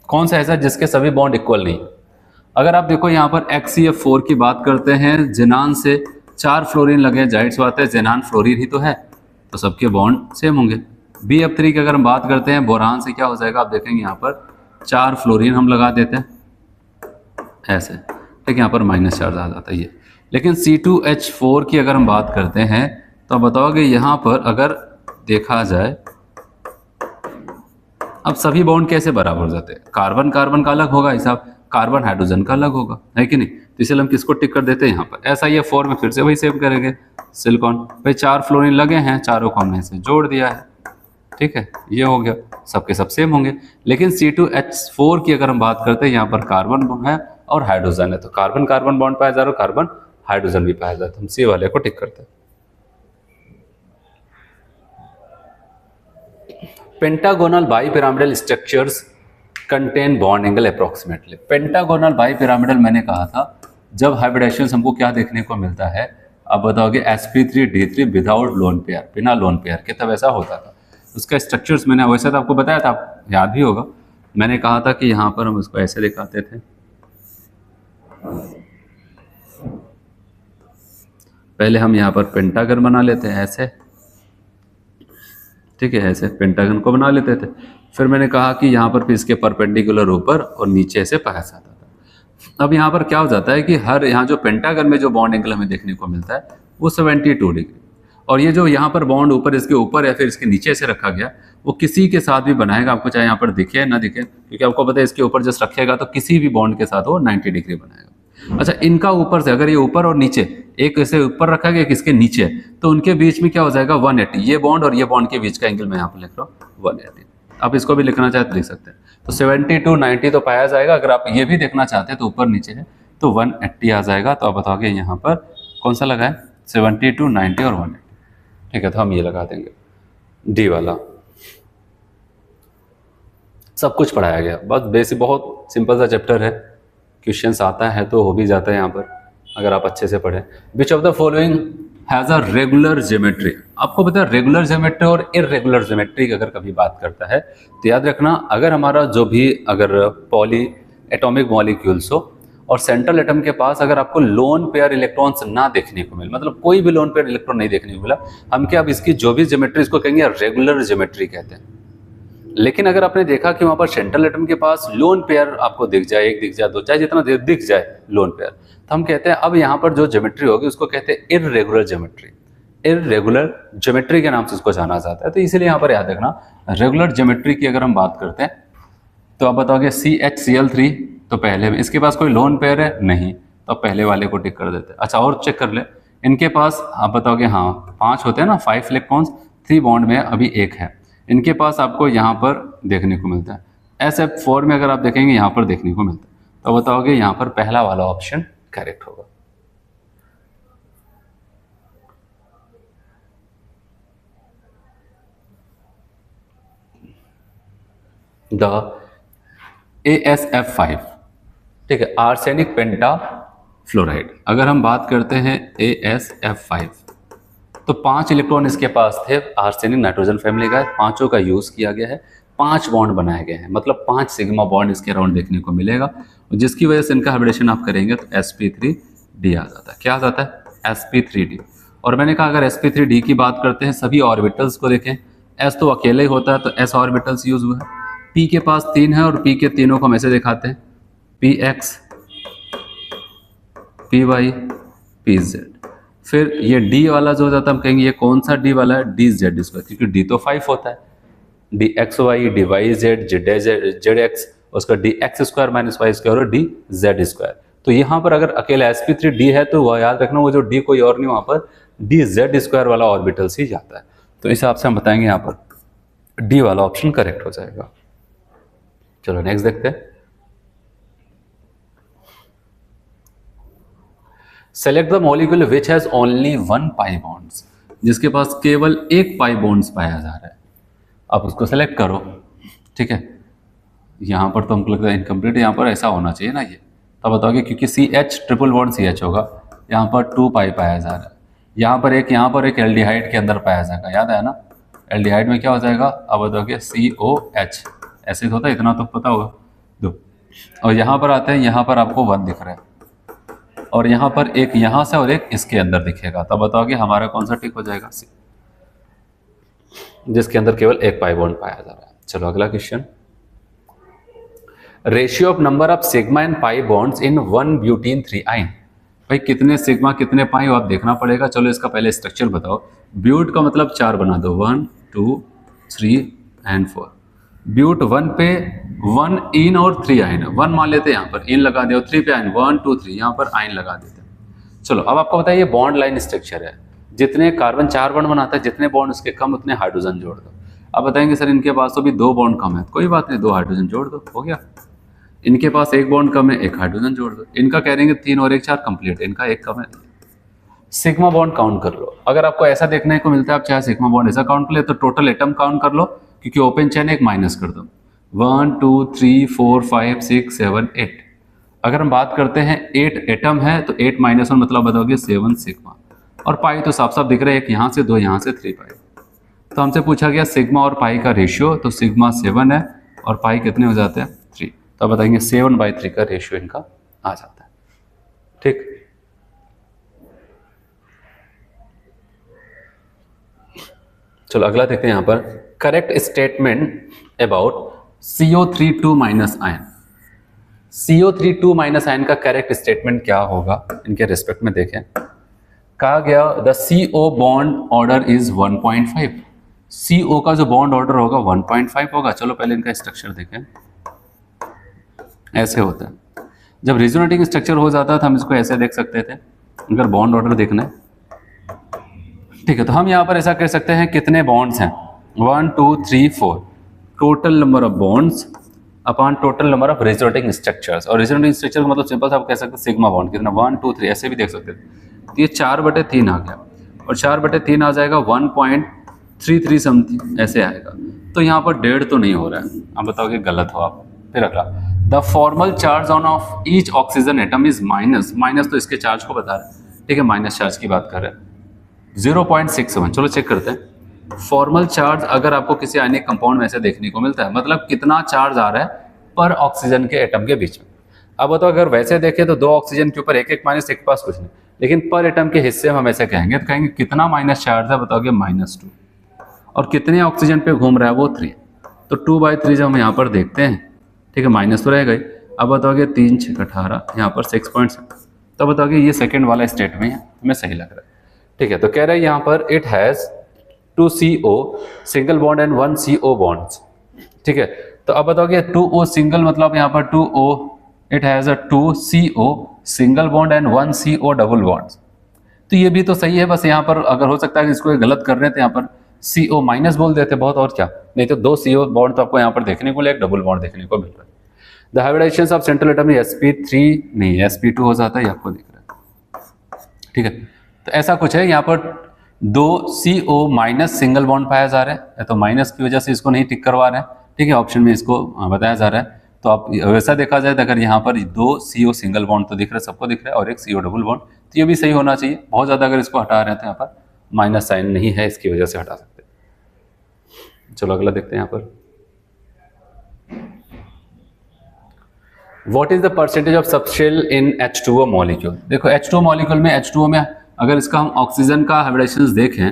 कौन सा ऐसा जिसके सभी बॉन्ड इक्वल नहीं। अगर आप देखो यहाँ पर HCF4 की बात करते हैं, जेनान से 4 फ्लोरीन लगे, जाहिर सी बात है जेनान फ्लोरीन ही तो है, तो सबके बॉन्ड सेम होंगे। BF3 की अगर हम बात करते हैं, बोरान से क्या हो जाएगा, आप देखेंगे यहाँ पर 4 फ्लोरीन हम लगा देते हैं ऐसे, ठीक है, यहाँ पर -4 आ जाता है ये। लेकिन C2H4 की अगर हम बात करते हैं तो बताओगे यहाँ पर अगर देखा जाए, अब सभी बॉन्ड कैसे बराबर हो जाते हैं, कार्बन कार्बन का अलग होगा हिसाब, कार्बन हाइड्रोजन का अलग होगा, है कि नहीं। तो इसलिए हम किसको टिक कर देते हैं यहाँ पर, SiF4 में फिर से वही सेव करेंगे, सिलिकॉन। भाई 4 फ्लोरीन लगे हैं, चारों को हमने से जोड़ दिया है, ठीक है, ये हो गया, सबके सब सेम होंगे। लेकिन C2H4 की अगर हम बात करते हैं, यहाँ पर कार्बन है और हाइड्रोजन है, तो कार्बन कार्बन बॉन्ड पाया जा रहा है, कार्बन हाइड्रोजन भी पाया जाता है, हम C वाले को टिक करते हैं। Pentagonal bipyramidal structures contain bond angle approximately. Pentagonal bipyramidal मैंने कहा था, जब हाइब्रिडेशन हमको क्या देखने को मिलता है, अब बताओगे sp3d3 विदाउट लोन पेयर, बिना लोन पेयर के, तब ऐसा होता था। उसका स्ट्रक्चर्स मैंने वैसे तो आपको बताया था, आप याद भी होगा, मैंने कहा था कि यहाँ पर हम उसको ऐसे दिखाते थे, पहले हम यहाँ पर पेंटागन बना लेते हैं ऐसे, ठीक है, ऐसे पेंटागन को बना लेते थे। फिर मैंने कहा कि यहाँ पर भी इसके परपेंडिकुलर ऊपर और नीचे से पाया जाता था। अब यहाँ पर क्या हो जाता है कि हर यहाँ जो पेंटागन में जो बॉन्ड एंगल हमें देखने को मिलता है वो 72 डिग्री, और ये जो यहाँ पर बॉन्ड ऊपर इसके ऊपर या फिर इसके नीचे से रखा गया, वो किसी के साथ भी बनाएगा, आपको चाहे यहाँ पर दिखे ना दिखे, क्योंकि आपको पता है इसके ऊपर जस्ट रखेगा तो किसी भी बॉन्ड के साथ वो 90 डिग्री बनाएगा। अच्छा, इनका ऊपर से अगर ये ऊपर और नीचे, एक इसे ऊपर रखा गया, किसके नीचे, तो उनके बीच में क्या हो जाएगा 180, ये बॉन्ड और ये बॉन्ड के बीच का एंगल मैं यहाँ पर लिख रहा हूँ 180। आप इसको भी लिखना चाहे तो लिख सकते हैं। तो 72 90 तो पाया जाएगा। अगर आप ये भी देखना चाहते हैं तो ऊपर नीचे है तो 180 आ जाएगा। तो आप बताओगे यहाँ पर कौन सा लगा है, 72 90 और 180, ठीक है। तो हम ये लगा देंगे डी वाला। सब कुछ पढ़ाया गया, बस बेसिक, बहुत सिंपल सा चैप्टर है, क्वेश्चंस आता है तो हो भी जाता है यहाँ पर अगर आप अच्छे से पढ़ें। विच of the following has a regular geometry. आपको पता है रेगुलर ज्योमेट्री और इरेगुलर ज्योमेट्री की अगर कभी बात करता है तो याद रखना, अगर हमारा जो भी अगर पॉली एटॉमिक मॉलिक्यूल्स हो और सेंट्रल एटम के पास अगर आपको लोन पेयर इलेक्ट्रॉन्स ना देखने को मिले, मतलब कोई भी लोन पेयर इलेक्ट्रॉन नहीं देखने को मिला, हम क्या अब इसकी जो भी ज्योमेट्री इसको कहेंगे रेगुलर ज्योमेट्री कहते हैं। लेकिन अगर आपने देखा कि वहां पर सेंट्रल एटम के पास लोन पेयर आपको दिख जाए, एक दिख जाए, दो, चाहे जितना दिख जाए लोन पेयर, तो हम कहते हैं अब यहाँ पर जो ज्योमेट्री होगी उसको कहते हैं इररेगुलर ज्योमेट्री। इररेगुलर ज्योमेट्री के नाम से इसको जाना जाता है। तो इसीलिए यहाँ पर याद रखना, रेगुलर ज्योमेट्री की अगर हम बात करते हैं तो आप बताओगे CHCl3 तो पहले में, इसके पास कोई लोन पेयर है नहीं, तो पहले वाले को टिक कर देते हैं। अच्छा और चेक कर ले, इनके पास आप बताओगे हाँ 5 होते हैं ना, 5 इलेक्ट्रॉन्स, 3 बॉन्ड में अभी 1 है। इनके पास आपको यहाँ पर देखने को मिलता है SF4 में, अगर आप देखेंगे यहाँ पर देखने को मिलता है, तो बताओगे यहाँ पर पहला वाला ऑप्शन करेक्ट होगा। द ASF5, ठीक है, आर्सेनिक पेंटा फ्लोराइड। अगर हम बात करते हैं ASF5 तो 5 इलेक्ट्रॉन इसके पास थे, आर्सेनिक नाइट्रोजन फैमिली का है, 5 का यूज किया गया है, 5 बॉन्ड बनाए गए हैं, मतलब 5 सिग्मा बॉन्ड इसके अराउंड देखने को मिलेगा, जिसकी वजह से इनका हाइब्रिडेशन आप करेंगे तो sp3d आ जाता है। क्या आ जाता है? sp3d। और मैंने कहा अगर sp3d की बात करते हैं, सभी ऑर्बिटल्स को देखें, s तो अकेले ही होता है तो s ऑर्बिटल्स यूज हुआ है, p के पास 3 है और p के तीनों को हम ऐसे दिखाते हैं, px py pz। फिर ये d वाला जो हो जाता है हम कहेंगे ये कौन सा d वाला है, dz स्क्वायर, क्योंकि d तो 5 होता है, dxy dyz zx, उसका dx square minus y square और dz स्क्वायर। तो यहाँ पर अगर अकेला sp3d है तो वह याद रखना, वो जो d कोई और नहीं, वहाँ पर dz स्क्वायर वाला ऑर्बिटल ही जाता है। तो इस हिसाब से हम बताएंगे यहाँ पर d वाला ऑप्शन करेक्ट हो जाएगा। चलो नेक्स्ट देखते हैं। Select the molecule which has only 1 pi bonds, जिसके पास केवल 1 पाई बॉन्ड्स पाया जा रहा है, आप उसको सेलेक्ट करो। ठीक है, यहाँ पर तो हमको लगता है इनकम्प्लीट, यहाँ पर ऐसा होना चाहिए ना ये, तब बताओगे क्योंकि CH ट्रिपल बॉन्ड CH होगा, यहाँ पर 2 पाई पाया जा रहा है, यहाँ पर एक एल्डिहाइड के अंदर पाया जाएगा, याद आया ना, एल्डिहाइड में क्या हो जाएगा, अब बताओगे COH, ऐसे होता है, इतना तो पता होगा 2। और यहाँ पर आते हैं, यहाँ पर आपको 1 दिख रहा है और यहाँ पर एक यहाँ से और एक इसके अंदर दिखेगा, तब बताओगे हमारा कौन सा टिक हो जाएगा, C, जिसके अंदर केवल 1 पाई बॉन्ड पाया जा रहा है। चलो अगला question, ratio of number of sigma and pi bonds in 1 butene 3 आइन। भाई कितने सिग्मा कितने पाई आप देखना पड़ेगा। चलो इसका पहले स्ट्रक्चर बताओ। ब्यूट का मतलब 4 बना दो, 1 2 3 एंड 4। ब्यूट 1 पे 1 इन और 3 आइन, 1 मान लेते हैं, यहाँ पर इन लगा दो, 3 पे आइन, 1 2 3, यहाँ पर आइन लगा देते हैं। चलो अब आपको बताइए ये बॉन्ड लाइन स्ट्रक्चर है, जितने कार्बन 4 बॉन्ड बनाता है, जितने बॉन्ड उसके कम उतने हाइड्रोजन जोड़ दो। अब बताएंगे सर इनके पास तो भी 2 बॉन्ड कम है, कोई बात नहीं, 2 हाइड्रोजन जोड़ दो, हो गया। इनके पास 1 बॉन्ड कम है, 1 हाइड्रोजन जोड़ दो। इनका कह रहे हैं 3 और 1 4 कंप्लीट, इनका 1 कम है। सिग्मा बॉन्ड काउंट कर लो। अगर आपको ऐसा देखने को मिलता है, आप चाहे सिग्मा बॉन्ड ऐसा काउंट कर ले, तो टोटल एटम काउंट कर लो, क्योंकि ओपन चेन एक माइनस कर दो, 1 2 3 4 5 6 7 8। अगर हम बात करते हैं 8 एटम है तो 8 माइनस 1 मतलब बताओगे 7 सिग्मा। और पाई तो साफ साफ दिख रहा है, एक यहाँ से 2 यहाँ से 3 पाई। तो हमसे पूछा गया सिग्मा और पाई का रेशियो, तो सिग्मा 7 है और पाई कितने हो जाते हैं 3। तो बताएंगे 7/3 का रेशियो इनका आ जाता है। ठीक, चलो अगला देखते हैं यहाँ पर, correct statement about CO3 minus ion. CO3 minus ion का करेक्ट स्टेटमेंट क्या होगा इनके रिस्पेक्ट में देखें। कहा गया the CO bond order is 1.5। CO का जो बॉन्ड ऑर्डर होगा 1.5 होगा। चलो पहले इनका स्ट्रक्चर देखें, ऐसे होता है। जब रेजोनेटिंग स्ट्रक्चर हो जाता था हम इसको ऐसे देख सकते थे, अगर बॉन्ड ऑर्डर देखना है, ठीक है, तो हम यहाँ पर ऐसा कर सकते हैं, कितने बॉन्ड्स हैं 1 2 3 4, total number of bonds upon total number of resonating structures. और रेजोनेटिंग स्ट्रक्चर का मतलब सिंपल सा आप कह सकते हैं सिग्मा बॉन्ड कितना 1 2 3, ऐसे भी देख सकते थे। तो ये 4/3 आ गया और 4/3 आ जाएगा 1.33 समथिंग, ऐसे आएगा। तो यहाँ पर 1.5 तो नहीं हो रहा है, आप बताओगे गलत हो आप। फिर अगला, the formal charge on off each oxygen atom is minus. Minus तो इसके चार्ज को बता रहा है, ठीक है, माइनस चार्ज की बात कर रहे हैं, 0.67। चलो चेक करते हैं। फॉर्मल चार्ज अगर आपको किसी आयनिक कंपाउंड में ऐसे देखने को मिलता है, मतलब कितना चार्ज आ रहा है पर ऑक्सीजन के एटम के बीच में। अब बताओ अगर वैसे देखें तो 2 ऑक्सीजन के ऊपर एक एक माइनस, एक के पास कुछ नहीं, लेकिन पर एटम के हिस्से में हम ऐसे कहेंगे तो कहेंगे कितना माइनस चार्ज है, बताओगे -2, और कितने ऑक्सीजन पे घूम रहा है वो 3। तो 2/3 जब हम यहाँ पर देखते हैं, ठीक है, माइनस तो रह गई। अब बताओगे 3 6 18, यहाँ पर 6.7, तो बताओगे ये सेकंड वाला स्टेट में है, हमें सही लग रहा है। ठीक है, तो कह रहा है यहाँ पर it has 2 CO single bond and 1 CO bonds. ठीक है, तो अब बताओगे 2O सिंगल मतलब यहाँ पर 2O, it has a 2 CO single bond and 1 CO double bonds. तो ये भी तो सही है, बस यहाँ पर अगर हो सकता है कि इसको गलत कर रहे थे, यहाँ पर CO माइनस बोल देते बहुत, और क्या, नहीं तो 2 CO बॉन्ड तो आपको यहाँ पर देखने को मिले, एक डबल बॉन्ड देखने को मिल रहा है। द हाइब्रिडाइजेशंस ऑफ सेंट्रल एटम में sp3 नहीं sp2 हो जाता है, ये आपको दिख रहा है। ठीक है, तो ऐसा कुछ है, यहाँ पर 2 CO माइनस सिंगल बॉन्ड पाया जा रहा है, तो माइनस की वजह से इसको नहीं टिक करवा रहे हैं। ठीक है, ऑप्शन में इसको बताया जा रहा है। तो आप वैसा देखा जाए तो अगर यहाँ पर 2 CO सिंगल बॉन्ड तो दिख रहा है, सबको दिख रहा है, और एक CO डबल बॉन्ड, तो ये भी सही होना चाहिए। बहुत ज़्यादा अगर इसको हटा रहे हैं तो यहाँ पर माइनस साइन नहीं है, इसकी वजह से हटा सकते हैं। चलो अगला देखते हैं यहाँ पर। What is the percentage of subshell in H2O molecule? देखो H2O मॉलिक्यूल में, H2O में अगर इसका हम ऑक्सीजन का हाइब्रिडाइजेशंस देखें,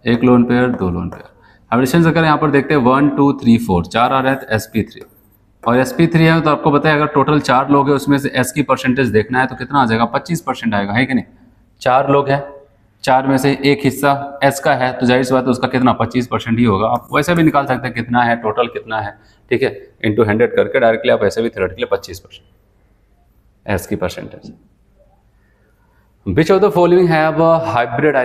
1 लोन पेयर 2 लोन पेयर हाइब्रिडेशंस अगर यहाँ पर देखते हैं 1 2 3 4 4 आ रहा है, तो sp3, और sp3 है तो आपको पता है अगर टोटल 4 लोग हैं उसमें से s की परसेंटेज देखना है तो कितना आ जाएगा, 25% आएगा, है कि नहीं। 4 लोग हैं, 4 में से एक हिस्सा s का है, तो जाहिर सी बात है उसका कितना 25% ही होगा। आप वैसे भी निकाल सकते हैं कितना है, टोटल कितना है, ठीक है, इंटू 100 करके डायरेक्टली आप ऐसे भी थ्योरेटिकली 25% s की percentage. Which of the following have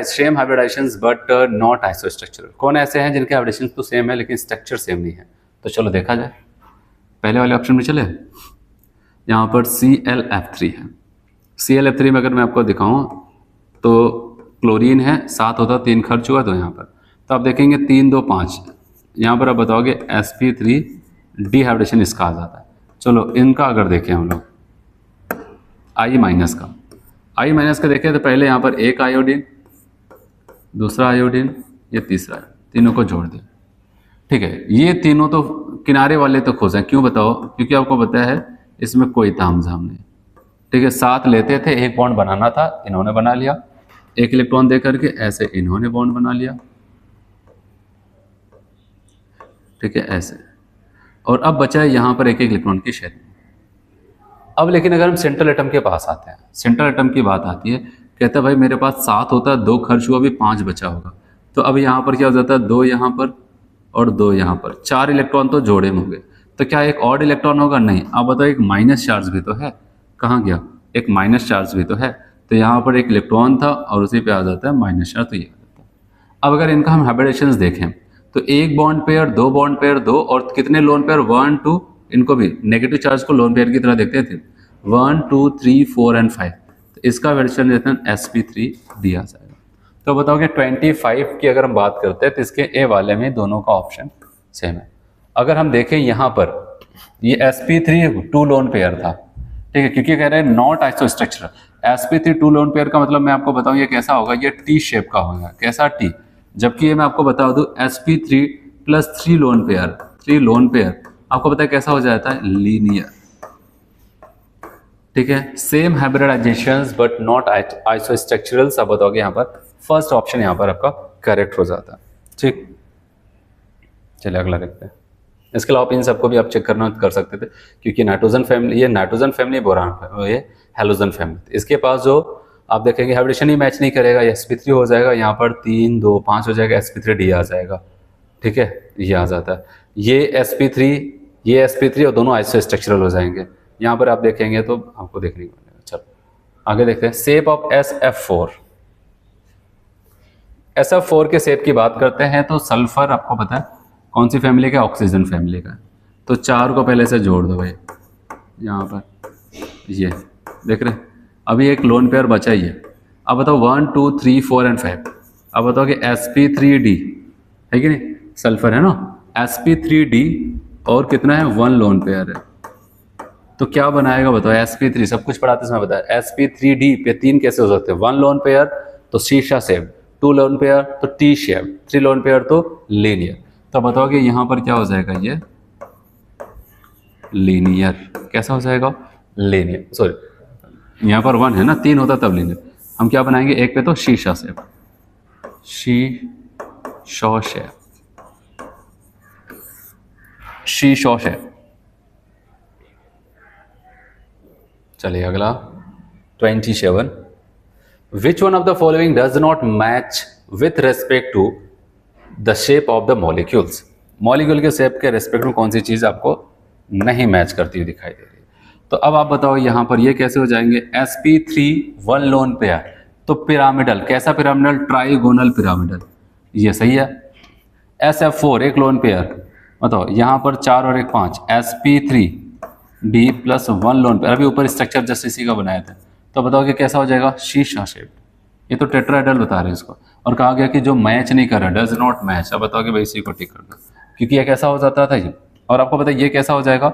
same hybridations but not isostructural? कौन ऐसे हैं जिनके हाइब्रिडेशन तो सेम है लेकिन स्ट्रक्चर सेम नहीं है? तो चलो देखा जाए, पहले वाले ऑप्शन में चले। यहाँ पर ClF3 है, ClF3 में अगर मैं आपको दिखाऊं तो क्लोरीन है, 7 होता 3 खर्च हुआ, तो यहाँ पर तो आप देखेंगे 3 2 5, यहाँ पर आप बताओगे sp3 डिहाइब्रिडेशन इसका आ जाता है। चलो इनका अगर देखें हम लोग I माइनस का देखें तो पहले यहाँ पर एक आयोडीन, दूसरा आयोडीन, ये तीसरा, तीनों को जोड़ दें। ठीक है, ये तीनों तो किनारे वाले तो खोजें, क्यों बताओ, क्योंकि आपको पता है इसमें कोई तामझाम नहीं। ठीक है, 7 लेते थे, एक बॉन्ड बनाना था, इन्होंने बना लिया, एक इलेक्ट्रॉन दे करके ऐसे इन्होंने बॉन्ड बना लिया। ठीक है, ऐसे, और अब बचा है यहाँ पर एक एक इलेक्ट्रॉन की शेयरिंग। अब लेकिन अगर हम सेंट्रल एटम के पास आते हैं, सेंट्रल एटम की बात आती है, कहता है भाई मेरे पास 7 होता है, 2 खर्च हुआ, भी 5 बचा होगा, तो अब यहाँ पर क्या हो जाता है, 2 यहाँ पर और 2 यहाँ पर, 4 इलेक्ट्रॉन तो जोड़े में हो गए, तो क्या एक ऑड इलेक्ट्रॉन होगा, नहीं। अब बताओ एक माइनस चार्ज भी तो है, कहाँ गया, एक माइनस चार्ज भी तो है, तो यहाँ पर एक इलेक्ट्रॉन था और उसी पे आ जाता है माइनस चार्ज, तो ये आ जाता है। अब अगर इनका हम हाइब्रिडेशंस देखें तो 1 बॉन्ड पेयर 2 बॉन्ड पेयर 2, और कितने लोन पेयर 1 2, इनको भी नेगेटिव चार्ज को लोन पेयर की तरह देखते थे, 1 2 3 4 एंड 5, तो इसका वर्जन देते हैं sp3 दिया जाएगा। तो बताओगे 25 की अगर हम बात करते हैं तो इसके ए वाले में दोनों का ऑप्शन सेम है। अगर हम देखें यहाँ पर ये sp3 2 लोन पेयर था, ठीक है, क्योंकि कह रहे हैं नॉट आइसोस्ट्रक्चरल, sp3 2 लोन पेयर का मतलब मैं आपको बताऊं ये कैसा होगा, ये टी शेप का होगा, कैसा टी, जबकि ये मैं आपको बता दूं sp3 प्लस 3 लोन पेयर आपको पता है कैसा हो जाता है, लीनियर। ठीक है, सेम हाइब्रिडाइजेशंस बट नॉट आइसोस्ट्रक्चरल्स। अब बताओगे यहाँ पर फर्स्ट ऑप्शन यहाँ पर आपका करेक्ट हो जाता है। ठीक, चलिए अगला देखते हैं। इसके अलावा इन सबको भी आप चेक करना कर सकते थे, क्योंकि नाइट्रोजन फैमिली, ये नाइट्रोजन फैमिली, बोरान, ये हेलोजन फैमिली, इसके पास जो आप देखेंगे हाइब्रिडेशन ही मैच नहीं करेगा, ये sp3 हो जाएगा, यहाँ पर 3 2 5 हो जाएगा, sp3d आ जाएगा। ठीक है, ये आ जाता है, ये sp3 और दोनों आइसोस्ट्रक्चरल हो जाएंगे। यहाँ पर आप देखेंगे तो आपको देखने को मिलेगा। चलो आगे देखते हैं, शेप ऑफ SF4 के शेप की बात करते हैं तो सल्फर आपको पता है कौन सी फैमिली का, ऑक्सीजन फैमिली का, तो 4 को पहले से जोड़ दो भाई, यहाँ पर ये देख रहे, अभी एक लोन पेयर बचा ही है। अब बताओ 1 2 3 4 एंड 5, अब बताओ कि sp3d है कि नहीं, सल्फर है ना, sp3d और कितना है, 1 लोन पेयर है, तो क्या बनाएगा बताओ, sp3, सब कुछ पढ़ाते समय बताया, sp3d पे 3 कैसे हो सकते हैं, 1 लोन पेयर तो शीशा शेप, 2 लोन पेयर तो टी शेप, 3 लोन पेयर तो लीनियर। तो बताओगे यहाँ पर क्या हो जाएगा, ये लीनियर। कैसा हो जाएगा? लीनियर। सॉरी, यहाँ पर 1 है ना, 3 होता तब लीनियर। हम क्या बनाएंगे? एक पे तो शीशा शेप, शीशा शेप, शीशा शेप। चलिए अगला 27। Which one of the following does not match with respect to the shape of the molecules? Molecule के शेप के रेस्पेक्ट में कौन सी चीज आपको नहीं मैच करती हुई दिखाई दे रही है? तो अब आप बताओ यहाँ पर ये कैसे हो जाएंगे? sp3 1 लोन पेयर, तो पिरामिडल। कैसा पिरामिडल? Trigonal pyramidal. ये सही है। sf4 एक लोन पेयर, बताओ यहाँ पर 4 और 1 5, sp3d प्लस 1 लोन पेयर। अभी ऊपर स्ट्रक्चर जस्ट इसी का बनाया था, तो बताओ कि कैसा हो जाएगा? शीशा शेप। ये तो टेट्राहेड्रल बता रहे हैं इसको, और कहा गया कि जो मैच नहीं कर रहा, डज नॉट मैच। अब बताओ कि भाई इसी को टिक कर दो, क्योंकि ये कैसा हो जाता था ये। और आपको पता है ये कैसा हो जाएगा?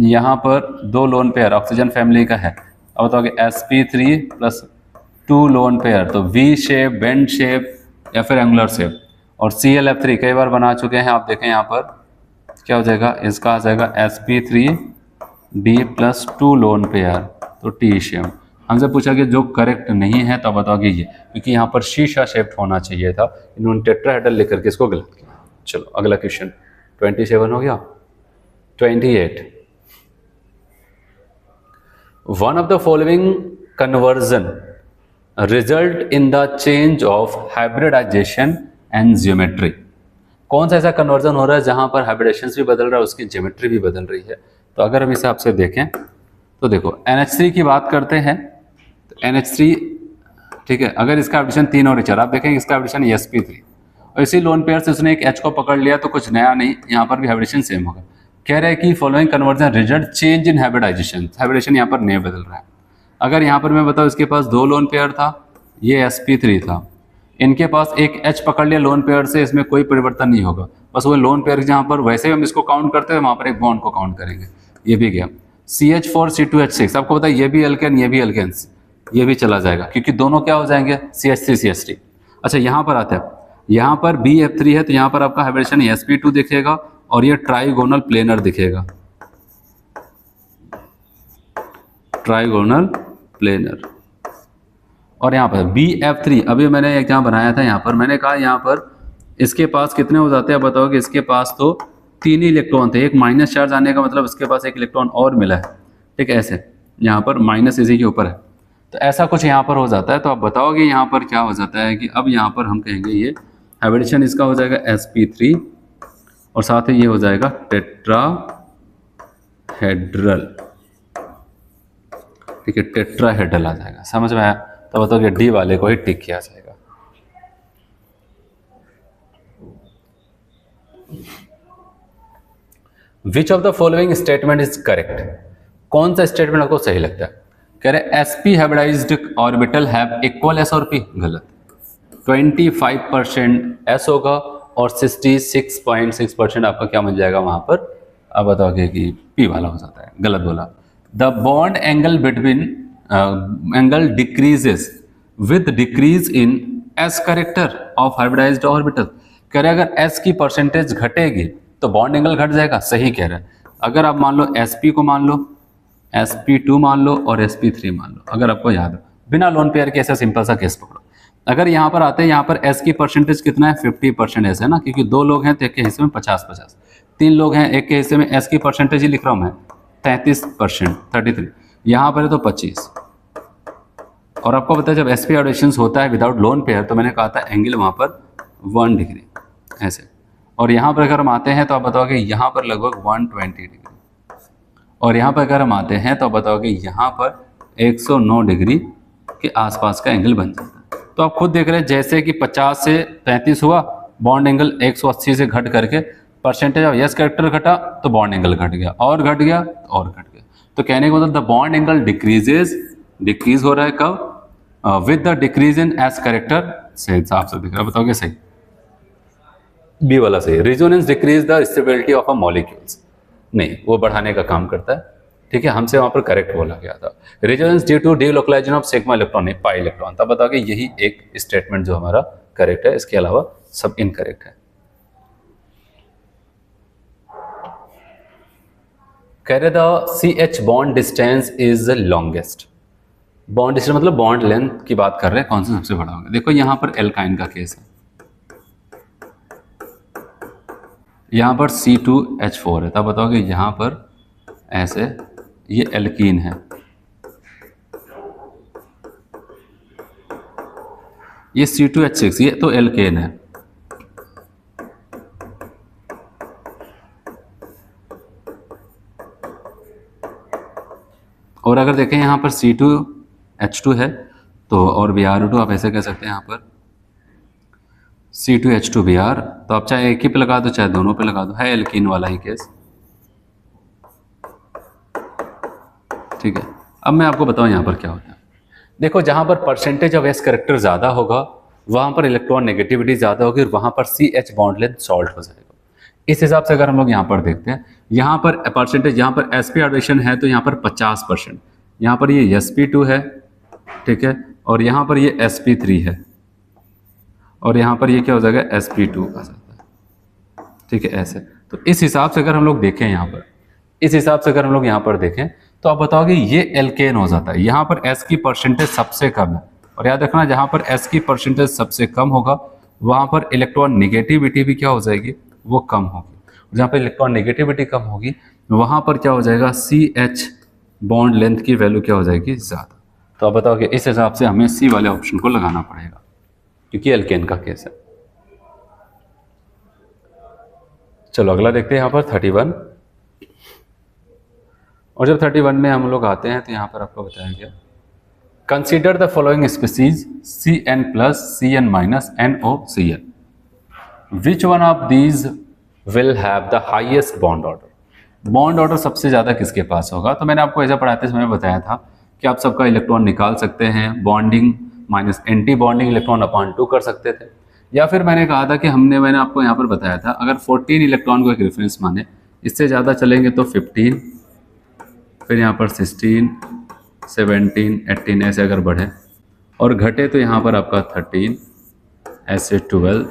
यहाँ पर 2 लोन पेयर ऑक्सीजन फैमिली का है। अब बताओ कि sp3 प्लस 2 लोन पेयर, तो वी शेप, बेंड शेप या फिर एंगुलर शेप। और ClF3 कई बार बना चुके हैं, आप देखें यहाँ पर क्या हो जाएगा? इसका आ जाएगा sp3d प्लस 2 लोन पेयर, तो टी शेप। हमसे पूछा कि जो करेक्ट नहीं है तो बताओगे ये, क्योंकि यहाँ पर शीशा शेप होना चाहिए था, इन्होंने टेट्राहेड्रल लेकर के इसको गलत किया। चलो अगला क्वेश्चन 27 हो गया। 28। One of the following conversion result in the change of hybridization and geometry. कौन सा ऐसा कन्वर्जन हो रहा है जहां पर हाइब्रिडेशन भी बदल रहा है, उसकी ज्योमेट्री भी बदल रही है? तो अगर हम इसे आपसे देखें तो देखो NH3 की बात करते हैं, तो NH3 ठीक है, अगर इसका हाइब्रिडेशन 3 और 4, आप देखेंगे इसका हाइब्रिडेशन sp3, और इसी लोन पेयर से उसने एक H को पकड़ लिया, तो कुछ नया नहीं, यहाँ पर भी हाइब्रिडेशन सेम होगा। कह रहे हैं कि following conversion result change in hybridization, hybridization यहाँ पर नहीं बदल रहा है। अगर यहाँ पर मैं बताऊँ इसके पास 2 लोन पेयर था, ये sp3 था, इनके पास एक H पकड़ लिया लोन पेयर से, इसमें कोई परिवर्तन नहीं होगा, बस वो लोन पेयर जहाँ पर वैसे हम इसको काउंट करते हैं वहाँ पर एक बॉन्ड को काउंट करेंगे। ये भी गया। CH4C2H6, आपको पता है ये भी एल्केन, ये भी एल्केन, ये भी चला जाएगा, क्योंकि दोनों क्या हो जाएंगे? CH3CH3। अच्छा यहाँ पर आते हैं, यहाँ पर BF3 है, तो यहाँ पर आपका हाइब्रिडेशन sp2 दिखेगा और ये ट्राइगोनल प्लेनर दिखेगा, ट्राइगोनल प्लेनर। और यहाँ पर BF3, अभी मैंने एक यहाँ बनाया था, यहाँ पर मैंने कहा यहाँ पर इसके पास कितने हो जाते हैं? बताओ कि इसके पास तो 3 ही इलेक्ट्रॉन थे, एक माइनस चार्ज आने का मतलब इसके पास एक इलेक्ट्रॉन और मिला है, ठीक है, ऐसे यहाँ पर माइनस इसी के ऊपर है, तो ऐसा कुछ यहाँ पर हो जाता है। तो आप बताओगे यहाँ पर क्या हो जाता है कि अब यहाँ पर हम कहेंगे ये हाइब्रिडेशन इसका हो जाएगा sp3 और साथ ही ये हो जाएगा टेट्राहेड्रल, ठीक है, टेट्राहेड्रल आ जाएगा। समझ में आया? तो बताओ कि डी वाले को ही टिक किया जाएगा। विच of the following statement is correct? कौन सा स्टेटमेंट आपको सही लगता है? कह रहे sp hybridised orbital have equal s और p। गलत। 25% s होगा और 66.6% आपका क्या मिल जाएगा वहां पर? अब बताओगे कि p वाला हो जाता है। गलत बोला। The bond angle between angle decreases with decrease in s character of hybridised orbital. कह रहे अगर s की परसेंटेज घटेगी तो बॉन्ड एंगल घट जाएगा। सही कह रहे हैं। अगर आप मान लो sp को मान लो, sp2 मान लो और sp3 मान लो, अगर आपको याद हो, बिना लोन पेयर के ऐसा सिंपल सा केस पकड़ो। अगर यहाँ पर आते हैं, यहाँ पर s की परसेंटेज कितना है? 50% ऐसा है ना, क्योंकि 2 लोग हैं तो एक के हिस्से में 50-50, 3 लोग हैं एक के हिस्से में s की परसेंटेज ही लिख रहा हूँ मैं 33%, 33, यहाँ पर है तो 25। और आपको पता है जब sp हाइब्रिडेशन होता है विदाउट लोन पेयर, तो मैंने कहा था एंगल वहाँ पर 1 डिग्री ऐसे, और यहाँ पर अगर हम आते हैं तो आप बताओगे यहाँ पर लगभग 120 डिग्री, और यहाँ पर अगर हम आते हैं तो आप बताओगे यहाँ पर 109 डिग्री के आसपास का एंगल बन जाता है। तो आप खुद देख रहे हैं जैसे कि 50 से 35 हुआ, बॉन्ड एंगल 180 से घट करके परसेंटेज ऑफ यस कैरेक्टर घटा तो बॉन्ड एंगल घट गया, और घट गया और घट गया। तो कहने का मतलब द बॉन्ड एंगल डिक्रीज हो रहा है कब? With the decrease in S character से हिसाब से दिख रहा है। बताओगे सही? बी वाला सही। Resonance decrease the stability of a molecules, नहीं, वो बढ़ाने का काम करता है, ठीक है, हमसे वहां पर करेक्ट बोला गया था। Resonance due to delocalization of sigma electron, नहीं पाई इलेक्ट्रॉन। तब बताओगे यही एक स्टेटमेंट जो हमारा करेक्ट है, इसके अलावा सब इनकरेक्ट है। कह रहे the C H bond distance is the longest. Bond distance मतलब बॉन्ड लेंथ की बात कर रहे हैं, कौन सा सबसे बड़ा होगा। देखो यहाँ पर एल्काइन का केस है, यहाँ पर C2H4 है, तब बताओ कि यहाँ पर ऐसे ये एल्कीन है, ये C2H6 ये तो एल्केन है। और अगर देखें यहाँ पर C2H2 है तो और Br2 आप ऐसे कह सकते हैं, यहाँ पर C2H2Br, तो आप चाहे एक ही पे लगा दो चाहे दोनों पे लगा दो, है एल्कीन वाला ही केस। ठीक है, अब मैं आपको बताऊं यहाँ पर क्या होता है। देखो जहाँ पर परसेंटेज ऑफ एस करेक्टर ज़्यादा होगा वहाँ पर इलेक्ट्रॉन नेगेटिविटी ज़्यादा होगी और वहाँ पर CH बॉन्ड लेंथ सॉल्ट हो जाएगा। इस हिसाब से अगर हम लोग यहाँ पर देखते हैं, यहाँ पर परसेंटेज, यहाँ पर sp एडवेशन है तो यहाँ पर 50%, यहाँ पर ये sp2 है, ठीक है, और यहाँ पर ये sp3 है, और यहाँ पर ये क्या हो जाएगा sp2 आ जाता है। ठीक है, ऐसे। तो इस हिसाब से अगर हम लोग देखें यहाँ पर, इस हिसाब से अगर हम लोग यहाँ पर देखें तो आप बताओगे ये एल्केन हो जाता है। यहाँ पर S की परसेंटेज सबसे कम है, और याद रखना जहाँ पर S की परसेंटेज सबसे कम होगा वहाँ पर इलेक्ट्रॉन नेगेटिविटी भी क्या हो जाएगी, वो कम होगी। जहाँ पर इलेक्ट्रॉन नेगेटिविटी कम होगी वहाँ पर क्या हो जाएगा, CH बॉन्ड लेंथ की वैल्यू क्या हो जाएगी, ज़्यादा। तो आप बताओगे इस हिसाब से हमें C वाले ऑप्शन को लगाना पड़ेगा क्योंकि एल्केन का केस है। चलो अगला देखते हैं यहाँ पर 31। और जब 31 में हम लोग आते हैं तो यहाँ पर आपको बताया गया, consider the following species Cn plus Cn minus NOCl, which one of these will have the highest bond order. Bond order सबसे ज़्यादा किसके पास होगा। तो मैंने आपको ऐसा पढ़ाते समय बताया था कि आप सबका इलेक्ट्रॉन निकाल सकते हैं, bonding minus anti bonding electron upon 2 कर सकते थे, या फिर मैंने कहा था कि मैंने आपको यहाँ पर बताया था अगर 14 इलेक्ट्रॉन को एक रेफरेंस माने, इससे ज़्यादा चलेंगे तो 15, फिर यहाँ पर 16, 17, 18 ऐसे अगर बढ़े, और घटे तो यहाँ पर आपका 13, ऐसे 12,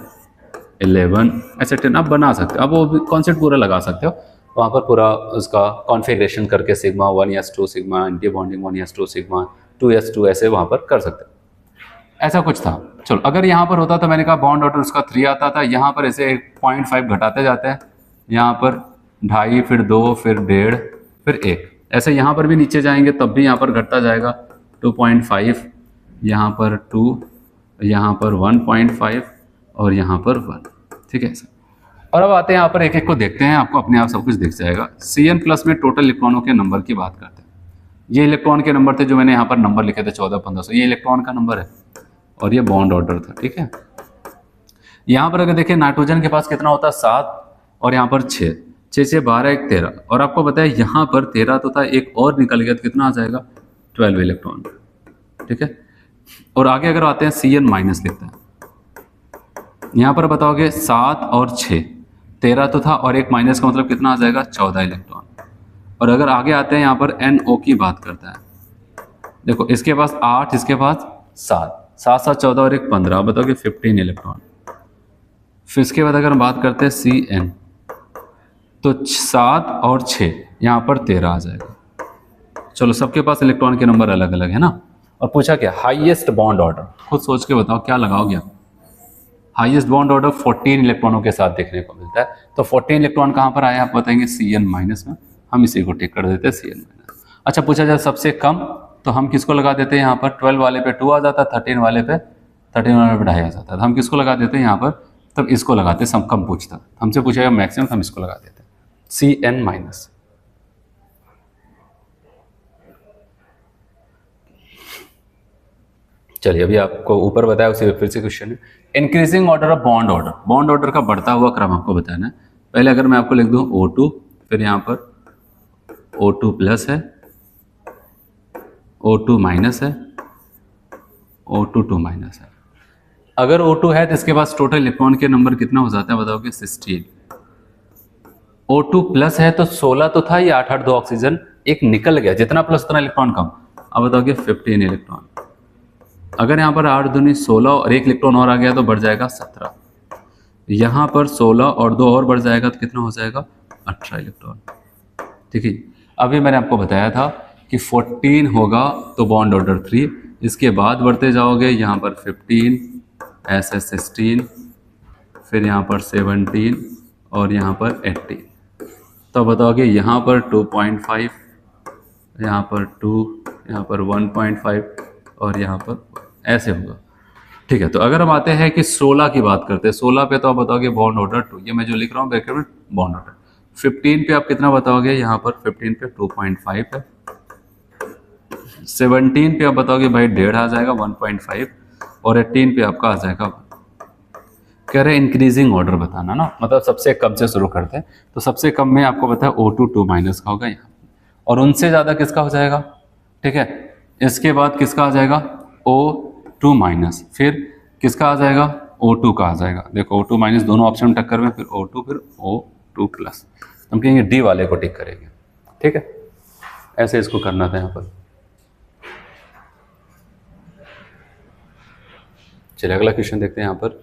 11 ऐसे 10 आप बना सकते हो। अब वो कॉन्सेप्ट पूरा लगा सकते हो, वहाँ पर पूरा उसका कॉन्फ़िगरेशन करके sigma 1s2 sigma anti bonding 1s2 sigma 2s2 ऐसे वहाँ पर कर सकते हो। ऐसा कुछ था। चलो अगर यहाँ पर होता तो मैंने कहा बॉन्ड ऑर्डर उसका 3 आता था, यहाँ पर ऐसे 0.5 घटाते जाते हैं, यहाँ पर 2.5, फिर 2, फिर 1.5, फिर 1, ऐसे यहाँ पर भी नीचे जाएंगे तब भी यहाँ पर घटता जाएगा 2.5, यहाँ पर 2, यहाँ पर 1.5 और यहाँ पर 1। ठीक है ऐसा। और अब आते हैं यहाँ पर एक एक को देखते हैं, आपको अपने आप सब कुछ दिख जाएगा। Cn प्लस में टोटल इलेक्ट्रॉनों के नंबर की बात करते हैं। ये इलेक्ट्रॉन के नंबर थे जो मैंने यहाँ पर नंबर लिखे थे 14-1500, ये इलेक्ट्रॉन का नंबर है और ये बॉन्ड ऑर्डर था। ठीक है, यहाँ पर अगर देखें नाइट्रोजन के पास कितना होता है 7 और यहाँ पर 6, 6 से 12 1 13, और आपको बताया यहाँ पर 13 तो था, एक और निकल गया तो कितना आ जाएगा 12 इलेक्ट्रॉन। ठीक है, और आगे अगर आते हैं Cn माइनस लिखते हैं, यहाँ पर बताओगे 7 और 6, 13 तो था और एक माइनस का मतलब कितना आ जाएगा 14 इलेक्ट्रॉन। और अगर आगे आते हैं यहाँ पर NO की बात करते हैं, देखो इसके पास 8, इसके पास 7, 7 7 14 और एक 15, बताओगे 15 इलेक्ट्रॉन। फिर इसके बाद अगर हम बात करते हैं Cn तो 7 और 6 यहाँ पर 13 आ जाएगा। चलो सबके पास इलेक्ट्रॉन के नंबर अलग अलग है ना। और पूछा क्या हाईएस्ट बॉन्ड ऑर्डर, खुद सोच के बताओ क्या लगाओगे आप। हाईएस्ट बॉन्ड ऑर्डर 14 इलेक्ट्रॉनों के साथ देखने को मिलता है। तो 14 इलेक्ट्रॉन कहाँ पर आया आप बताएंगे Cn माइनस में, हम इसी को टिक कर देते हैं Cn माइनस। अच्छा पूछा जाए सबसे कम, तो हम किसको लगा देते हैं यहाँ पर 12 वाले पे 2 आ जाता, 13 वाले पे 2.5 आ जाता है। हम किसको लगा देते हैं यहाँ पर, तब इसको लगाते हैं। सब कम पूछता हमसे पूछेगा मैक्सिमम, हम इसको लगा देते हैं Cn माइनस। चलिए अभी आपको ऊपर बताया उसी फिर से क्वेश्चन है, increasing order of bond order. Bond order का बढ़ता हुआ क्रम आपको बताना है। पहले अगर मैं आपको लिख दूं O2, फिर यहाँ पर O2 प्लस है, O2 माइनस है, O2 2 माइनस है। अगर O2 है तो इसके पास टोटल इलेक्ट्रॉन के नंबर कितना हो जाता है बताओगे 16। O2 प्लस है तो 16 तो था, ये 8 8 2 ऑक्सीजन एक निकल गया, जितना प्लस उतना इलेक्ट्रॉन कम। अब बताओगे 15 इलेक्ट्रॉन। अगर यहाँ पर 8 दूनी 16 और एक इलेक्ट्रॉन और आ गया तो बढ़ जाएगा 17। यहाँ पर 16 और 2 और बढ़ जाएगा तो कितना हो जाएगा 18 इलेक्ट्रॉन। ठीक है, अभी मैंने आपको बताया था कि 14 होगा तो बॉन्ड ऑर्डर 3, इसके बाद बढ़ते जाओगे यहाँ पर 15, ऐसे 16, फिर यहाँ पर 17 और यहाँ पर 18। तो बताओगे यहाँ पर 2.5, यहाँ पर 2, यहाँ पर 1.5 और यहाँ पर ऐसे होगा। ठीक है, तो अगर हम आते हैं कि 16 की बात करते हैं, 16 पे तो आप बताओगे बॉन्ड ऑर्डर 2, ये मैं जो लिख रहा हूँ ब्रैकेट में बॉन्ड ऑर्डर। 15 पे आप कितना बताओगे, यहाँ पर 15 पे 2.5 है। 17 पे आप बताओगे भाई 1.5 आ जाएगा 1.5, और 18 पे आपका आ जाएगा। कह रहे इंक्रीजिंग ऑर्डर बताना ना, मतलब सबसे कम से शुरू करते हैं, तो सबसे कम में आपको पता है O2 2 माइनस का होगा यहाँ, और उनसे ज़्यादा किसका हो जाएगा। ठीक है, इसके बाद किसका आ जाएगा O2 माइनस, फिर किसका आ जाएगा O2 का आ जाएगा। देखो O2 माइनस दोनों ऑप्शन में टक्कर में, फिर O2 फिर O2 प्लस, हम कहेंगे डी वाले को टिक करेंगे। ठीक है, ऐसे इसको करना था यहाँ पर। चलिए अगला क्वेश्चन देखते हैं यहाँ पर।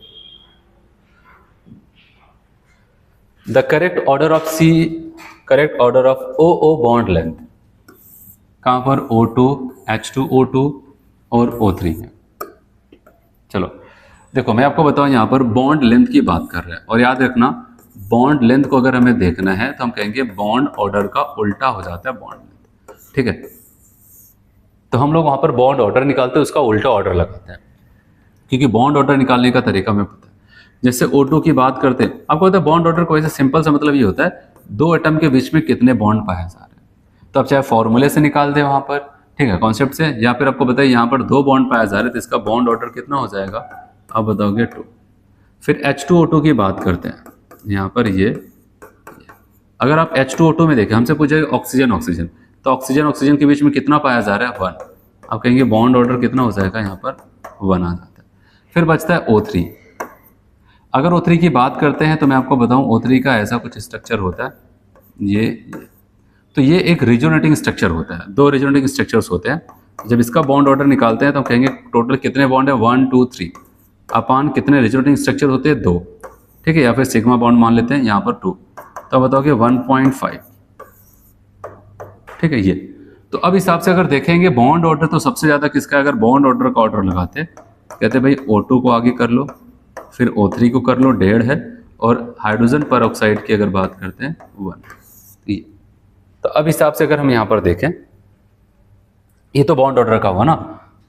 The correct order of OO bond length, कहाँ पर O2, H2O2 और O3 है। चलो देखो मैं आपको बताऊं, यहाँ पर बॉन्ड लेंथ की बात कर रहे हैं, और याद रखना बॉन्ड लेंथ को अगर हमें देखना है तो हम कहेंगे बॉन्ड ऑर्डर का उल्टा हो जाता है बॉन्ड लेंथ। ठीक है, तो हम लोग वहाँ पर बॉन्ड ऑर्डर निकालते हैं, उसका उल्टा ऑर्डर लगाते हैं, क्योंकि बॉन्ड ऑर्डर निकालने का तरीका हमें पता है। जैसे O2 की बात करते हैं, आपको पता है बॉन्ड ऑर्डर को ऐसे सिंपल सा मतलब ये होता है दो एटम के बीच में कितने बॉन्ड पाए जा रहे हैं। तो आप चाहे फॉर्मूले से निकाल दे वहाँ पर, ठीक है, कॉन्सेप्ट से, या फिर आपको बताइए यहाँ पर 2 बॉन्ड पाए जा रहे हैं तो इसका बॉन्ड ऑर्डर कितना हो जाएगा, आप बताओगे 2। फिर H2O2 की बात करते हैं, यहाँ पर ये अगर आप H2O2 में देखें, हमसे पूछेगा ऑक्सीजन ऑक्सीजन, तो ऑक्सीजन ऑक्सीजन के बीच में कितना पाया जा रहा है 1, आप कहेंगे बॉन्ड ऑर्डर कितना हो जाएगा, यहाँ पर 1 आ जाता है। फिर बचता है O3। अगर O3 की बात करते हैं तो मैं आपको बताऊं O3 का ऐसा कुछ स्ट्रक्चर होता है, ये तो ये एक रिजोनेटिंग स्ट्रक्चर होता है, 2 रिजोनेटिंग स्ट्रक्चर्स होते हैं। जब इसका बॉन्ड ऑर्डर निकालते हैं तो हम कहेंगे टोटल कितने बॉन्ड है 1 2 3 अपान कितने रिजोनेटिंग स्ट्रक्चर होते हैं 2। ठीक है, या फिर सिग्मा बॉन्ड मान लेते हैं यहाँ पर 2, तो बताओगे 1.5। ठीक है, ये तो अब हिसाब से अगर देखेंगे बॉन्ड ऑर्डर तो सबसे ज़्यादा किसका, अगर बॉन्ड ऑर्डर का ऑर्डर लगाते कहते भाई O2 को आगे कर लो, फिर O3 को कर लो 1.5 है, और हाइड्रोजन पर ऑक्साइड की अगर बात करते हैं 1। तो अब हिसाब से अगर हम यहाँ पर देखें, ये तो बॉन्ड ऑर्डर का हुआ ना।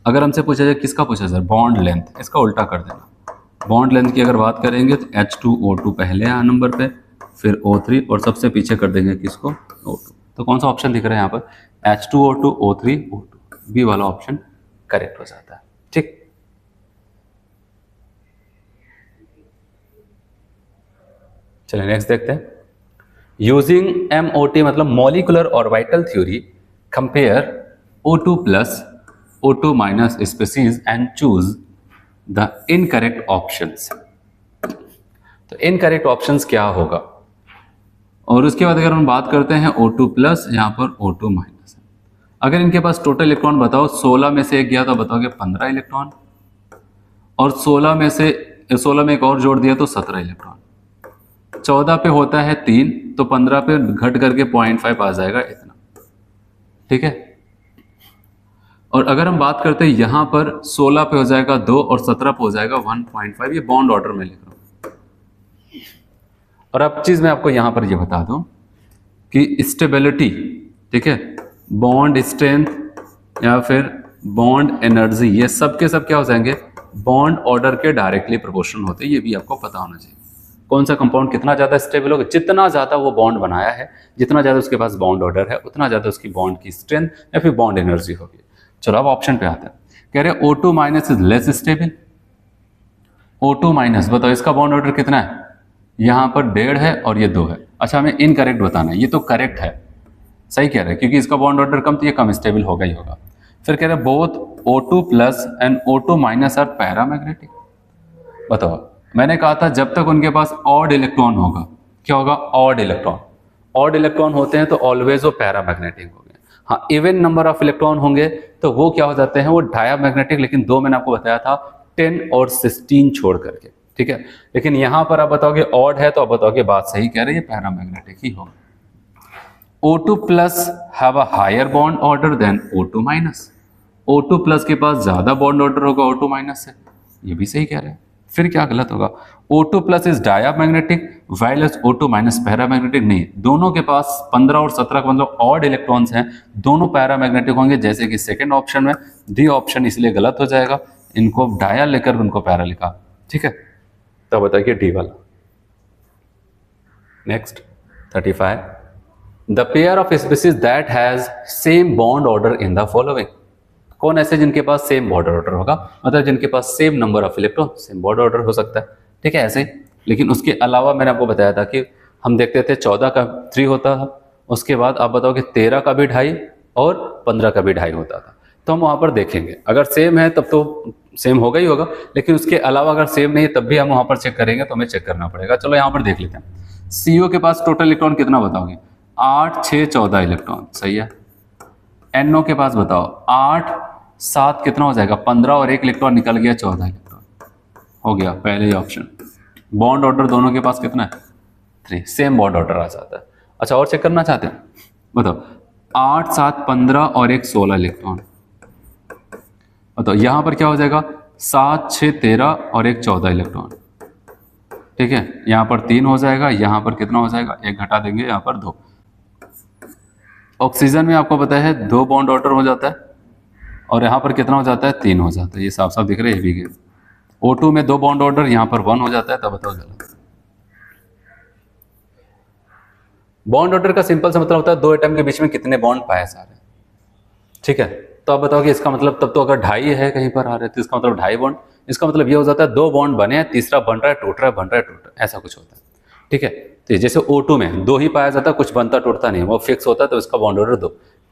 अगर हमसे पूछा जाए किसका पूछा सर, बॉन्ड लेंथ, इसका उल्टा कर देना। बॉन्ड लेंथ की अगर बात करेंगे तो H2O2 पहले है नंबर पे, फिर O3 और सबसे पीछे कर देंगे किसको, O2। तो कौन सा ऑप्शन दिख रहा है यहाँ पर, H2O2 O3 O2, बी वाला ऑप्शन करेक्ट हो जाता है। ठीक, चलिए नेक्स्ट देखते हैं। यूजिंग MOT मतलब molecular orbital theory, compare O2 plus O2 minus species and choose the incorrect options. तो इनकरेक्ट ऑप्शंस क्या होगा, और उसके बाद अगर हम बात करते हैं O2 प्लस, यहाँ पर O2 माइनस। अगर इनके पास टोटल इलेक्ट्रॉन बताओ, 16 में से एक गया तो बताओगे 15 इलेक्ट्रॉन, और 16 में एक और जोड़ दिया तो 17 इलेक्ट्रॉन। 14 पे होता है 3, तो 15 पे घट करके 0.5 आ जाएगा इतना। ठीक है, और अगर हम बात करते हैं यहाँ पर 16 पे हो जाएगा 2 और 17 पे हो जाएगा 1.5। ये बॉन्ड ऑर्डर में लिख रहा हूँ। और अब चीज मैं आपको यहाँ पर ये बता दूं कि स्टेबिलिटी, ठीक है, बॉन्ड स्ट्रेंथ या फिर बॉन्ड एनर्जी, ये सब के सब क्या हो जाएंगे, बॉन्ड ऑर्डर के डायरेक्टली प्रोपोर्शनल होते हैं। ये भी आपको पता होना चाहिए। कौन सा कंपाउंड कितना ज़्यादा स्टेबल होगा, जितना ज़्यादा वो बॉन्ड बनाया है, जितना ज़्यादा उसके पास बॉन्ड ऑर्डर है, उतना ज़्यादा उसकी बॉन्ड की स्ट्रेंथ या फिर बॉन्ड एनर्जी होगी। चलो अब ऑप्शन पे आते हैं। कह रहे O2 minus is less stable. O2 minus बताओ इसका बॉन्ड ऑर्डर कितना है, यहाँ पर 1.5 है और ये 2 है। अच्छा हमें इनकरेक्ट बताना है, ये तो करेक्ट है, सही कह रहे हैं, क्योंकि इसका बॉन्ड ऑर्डर कम तो ये कम स्टेबल होगा ही होगा। फिर कह रहे both O2 plus and O2 minus are paramagnetic. बताओ, मैंने कहा था जब तक उनके पास ऑड इलेक्ट्रॉन होगा, क्या होगा, ऑड इलेक्ट्रॉन होते हैं तो ऑलवेज वो पैरामैग्नेटिक होंगे। हाँ, इवन नंबर ऑफ इलेक्ट्रॉन होंगे तो वो क्या हो जाते हैं, वो डायामैग्नेटिक, लेकिन 2 मैंने आपको बताया था 10 और 16 छोड़ करके। ठीक है, लेकिन यहां पर आप बताओगे ऑड है तो आप बताओगे बात सही कह रहे हैं, पैरामैग्नेटिक ही होगा। O2 plus have a higher bond order than O2 minus. O2 plus के पास ज्यादा बॉन्ड ऑर्डर होगा O2 माइनस से, ये भी सही कह रहे हैं। फिर क्या गलत होगा? O2 plus is diamagnetic while O2 minus paramagnetic नहीं, दोनों के पास 15 और 17 का मतलब ऑड इलेक्ट्रॉन्स हैं, दोनों पैरामैग्नेटिक होंगे, जैसे कि सेकंड ऑप्शन में। डी ऑप्शन इसलिए गलत हो जाएगा, इनको डाया लेकर उनको पैरा लिखा, ठीक है। तो बताइए डी वाला। Next 35, the pair of species that has same bond order in the following. कौन ऐसे जिनके पास सेम बॉन्ड ऑर्डर होगा, मतलब जिनके पास same number of electron, same bond order हो सकता है, ठीक है, ऐसे ही। लेकिन उसके अलावा मैंने आपको बताया था कि हम देखते थे 14 का 3 होता था, उसके बाद आप बताओ कि 13 का भी 2.5 और 15 का भी 2.5 होता था। तो हम वहाँ पर देखेंगे, अगर सेम है तब तो सेम होगा ही होगा, लेकिन उसके अलावा अगर सेम नहीं है तब भी हम वहाँ पर चेक करेंगे, तो हमें चेक करना पड़ेगा। चलो यहाँ पर देख लेते हैं। CO के पास टोटल इलेक्ट्रॉन कितना बताओगे? 8, 6, 14 इलेक्ट्रॉन, सही है। NO के पास बताओ 8, 7 कितना हो जाएगा? 15 और 1 इलेक्ट्रॉन निकल गया, 14 इलेक्ट्रॉन हो गया, पहले ही ऑप्शन। बॉन्ड ऑर्डर दोनों के पास कितना है? 3, सेम बॉन्ड ऑर्डर आ जाता है। अच्छा और चेक करना चाहते हैं? बताओ 8, 7, 15 और 1, 16 इलेक्ट्रॉन। बताओ यहाँ पर क्या हो जाएगा? 7, 6, 13 और 1, 14 इलेक्ट्रॉन, ठीक है। यहाँ पर 3 हो जाएगा, यहाँ पर कितना हो जाएगा? 1 घटा देंगे, यहाँ पर 2। ऑक्सीजन में आपको पता है 2 बॉन्ड ऑर्डर हो जाता है, और यहाँ पर कितना हो जाता है? 3 हो जाता है, ये साफ साफ दिख रहा है, ये भी। O2 में 2 बॉन्ड ऑर्डर, यहाँ पर 1 हो जाता है, तब बताओ गलत। बॉन्ड ऑर्डर का सिंपल सा मतलब होता है 2 एटम के बीच में कितने बॉन्ड पाए जा रहे हैं, ठीक है। तो आप बताओ कि इसका मतलब तब तो अगर 2.5 है कहीं पर आ रहे हैं तो इसका मतलब 2.5 बॉन्ड, इसका मतलब ये हो जाता है 2 बॉन्ड बने हैं, तीसरा बन रहा है, टूट रहा है, बन रहा है, टूट रहा है, ऐसा कुछ होता है, ठीक है। तो जैसे O2 में 2 ही पाया जाता है, कुछ बनता टूटता नहीं, वो फिक्स होता है, तो इसका बॉन्ड ऑर्डर 2।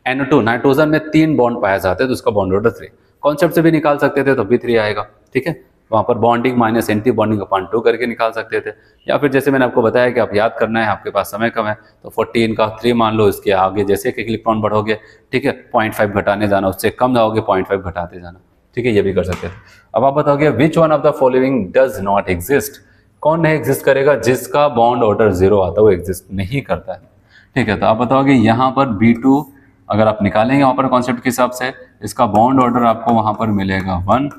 NO2 नाइट्रोजन में 3 बॉन्ड पाया जाते हैं, तो उसका बॉन्ड ऑर्डर 3। कॉन्सेप्ट से भी निकाल सकते थे, तो भी 3 आएगा, ठीक है। वहाँ पर bonding minus anti bonding upon 2 करके निकाल सकते थे, या फिर जैसे मैंने आपको बताया कि आप याद करना है, आपके पास समय कम है, तो 14 का 3 मान लो, इसके आगे जैसे एक इलेक्ट्रॉन बढ़ोगे, ठीक है, 0.5 घटाने जाना, उससे कम जाओगे 0.5 घटाते जाना, ठीक है, ये भी कर सकते थे। अब आप बताओगे विच one of the following does not exist. कौन नहीं एग्जिस्ट करेगा? जिसका बॉन्ड ऑर्डर 0 आता है वो एग्जिस्ट नहीं करता है, ठीक है। तो आप बताओगे यहाँ पर B2 अगर आप निकालेंगे वहाँ पर कॉन्सेप्ट के हिसाब से, इसका बॉन्ड ऑर्डर आपको वहाँ पर मिलेगा 1,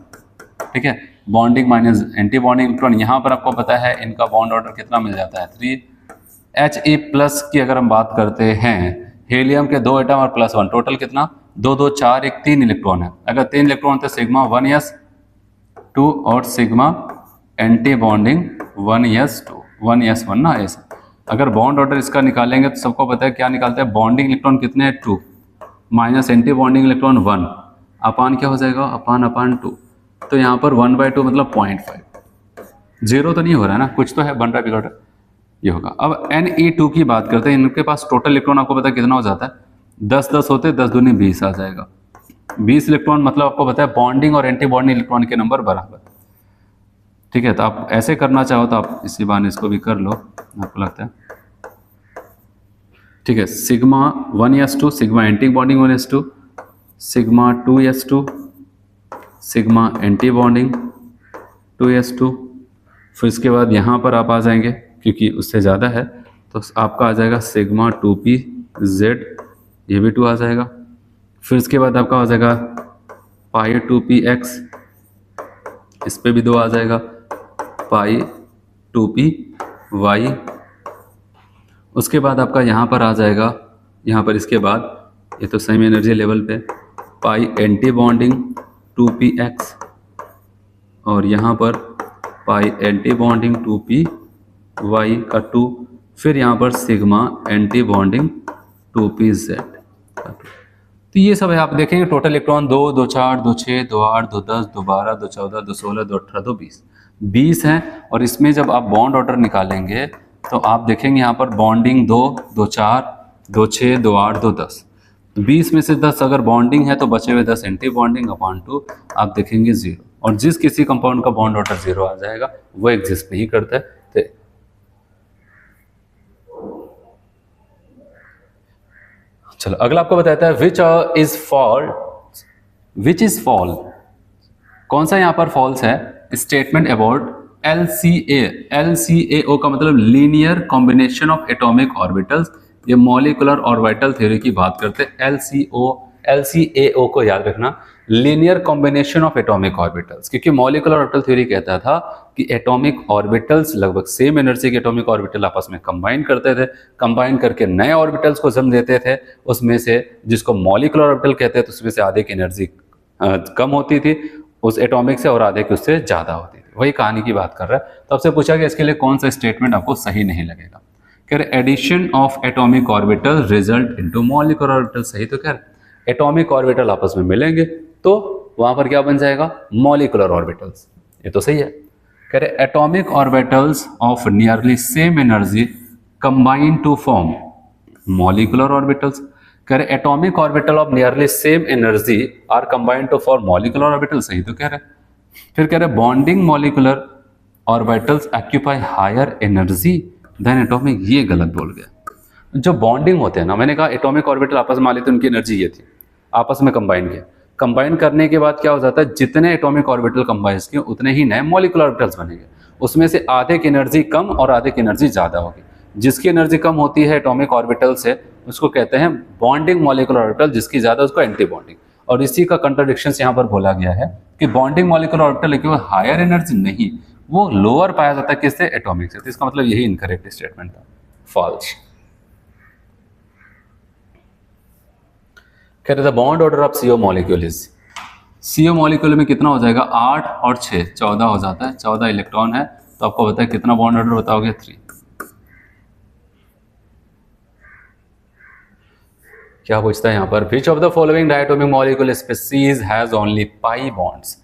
ठीक है। Bonding minus anti bonding electron, यहाँ पर आपको पता है इनका बॉन्ड ऑर्डर कितना मिल जाता है? 3। He प्लस की अगर हम बात करते हैं, हीलियम के 2 एटम और प्लस 1, टोटल कितना? 2, 2, 4, 1, 3 इलेक्ट्रॉन है। अगर 3 इलेक्ट्रॉन तो सिग्मा 1s2 और sigma anti bonding 1s2, 1s1 ना, ऐसा। अगर बॉन्ड ऑर्डर इसका निकालेंगे तो सबको पता है क्या निकालते हैं? बॉन्डिंग इलेक्ट्रॉन कितने हैं? 2 माइनस एंटी बॉन्डिंग इलेक्ट्रॉन 1, अपान क्या हो जाएगा? अपान 2। तो यहाँ पर 1/2 मतलब 0.5, 0 तो नहीं हो रहा है ना, कुछ तो है, बन रहा है, बिगड़ रहा है, ये होगा। अब Ne2 की बात करते हैं, इनके पास टोटल इलेक्ट्रॉन आपको पता है कितना हो जाता है? 10, 10 होते, 10 दूनी 20 आ जाएगा। 20 इलेक्ट्रॉन मतलब आपको पता है बॉन्डिंग और एंटी बॉन्डिंग इलेक्ट्रॉन के नंबर बराबर, ठीक है। तो आप ऐसे करना चाहो तो आप इसी बहाने इसको भी कर लो, आपको लगता है, ठीक है। Sigma 1s2, sigma anti bonding 1s2, sigma 2s2, sigma anti bonding 2s2। फिर इसके बाद यहाँ पर आप आ जाएंगे, क्योंकि उससे ज़्यादा है तो आपका आ जाएगा सिग्मा 2pz, ये भी 2 आ जाएगा। फिर इसके बाद आपका आ जाएगा पाई 2px, इस पर भी 2 आ जाएगा, पाई 2py। उसके बाद आपका यहाँ पर आ जाएगा, यहाँ पर इसके बाद ये तो सेम एनर्जी लेवल पे, पाई एंटी बॉन्डिंग 2px, और यहाँ पर पाई एंटी बॉन्डिंग 2py का 2, फिर यहाँ पर सिग्मा एंटी बॉन्डिंग 2pz। तो ये सब है, आप देखेंगे टोटल इलेक्ट्रॉन 2, 2, 4, 2, 6, 2, 8, 2, 10, 2, 12, 2, 14, 2, 16, 2, 18, 2, 20 हैं। और इसमें जब आप बॉन्ड ऑर्डर निकालेंगे तो आप देखेंगे यहाँ पर बॉन्डिंग 2, 2, 4, 2, 6, 2, 8, 2, 10, 20 में से 10 अगर बॉन्डिंग है तो बचे हुए 10 एंटी बॉन्डिंग, अपॉन 2 आप देखेंगे 0। और जिस किसी कंपाउंड का बॉन्ड ऑर्डर 0 आ जाएगा वो एग्जिस्ट नहीं करता है। चलो अगला आपको बताता है विच इज फॉल। कौन सा यहाँ पर फॉल्स है? Statement about LCA। LCAO का मतलब linear combination of atomic orbitals ये मॉलिकुलर ऑर्बिटल थ्योरी की बात करते हैं। LCAO को याद रखना, linear combination of atomic orbitals, क्योंकि मॉलिकुलर ऑर्बिटल थ्योरी कहता था कि एटॉमिक ऑर्बिटल्स लगभग सेम एनर्जी के एटॉमिक ऑर्बिटल आपस में कंबाइन करते थे, कंबाइन करके नए ऑर्बिटल्स को जन्म देते थे, उसमें से जिसको मॉलिकुलर ऑर्बिटल कहते हैं, तो उसमें से आधे की एनर्जी कम होती थी उस एटॉमिक से और आधे की उससे ज़्यादा होती थी। वही कहानी की बात कर रहा है। तो आपसे पूछा कि इसके लिए कौन सा स्टेटमेंट आपको सही नहीं लगेगा। कह रहे addition of atomic orbital result into molecular orbital. सही तो कह रहे एटॉमिक ऑर्बिटल आपस में मिलेंगे तो वहां पर क्या बन जाएगा, मॉलिकुलर ऑर्बिटल्स। ये तो सही है। कह रहे atomic orbitals of nearly same energy combine to form molecular orbitals. कह रहे atomic orbital of nearly same energy are combined to form molecular orbital. सही तो कह रहे। फिर कह रहे bonding molecular orbitals occupy higher energy than atomic. ये गलत बोल गया। जो बॉन्डिंग होते हैं ना, मैंने कहा एटॉमिक ऑर्बिटल आपस में लेते उनकी एनर्जी ये थी, आपस में कंबाइन किया, कंबाइन करने के बाद क्या हो जाता है, जितने एटॉमिक ऑर्बिटल कंबाइन किए उतने ही नए मॉलिकुलर ऑर्बिटल्स बनेंगे। उसमें से आधे की एनर्जी कम और आधे की एनर्जी ज़्यादा होगी। जिसकी एनर्जी कम होती है एटॉमिक ऑर्बिटल से उसको कहते हैं बॉन्डिंग मॉलिकुलर ऑर्बिटल, जिसकी ज़्यादा उसको एंटी बॉन्डिंग। और इसी का कंट्राडिक्शन यहाँ पर बोला गया है कि बॉन्डिंग मॉलिकुलर ऑर्बिटल केवल हायर एनर्जी नहीं, वो लोअर पाया जाता है किससे, एटॉमिक से। तो इसका मतलब यही इनकरेक्ट स्टेटमेंट था, फॉल्स। कह रहे थे bond order of CO molecule is, CO molecule में कितना हो जाएगा, 8 और 6 14 हो जाता है। 14 इलेक्ट्रॉन है तो आपको बताया कितना बॉन्ड ऑर्डर बताओगे, 3। क्या पूछता है यहाँ पर, which of the following diatomic molecule species has only pi bonds.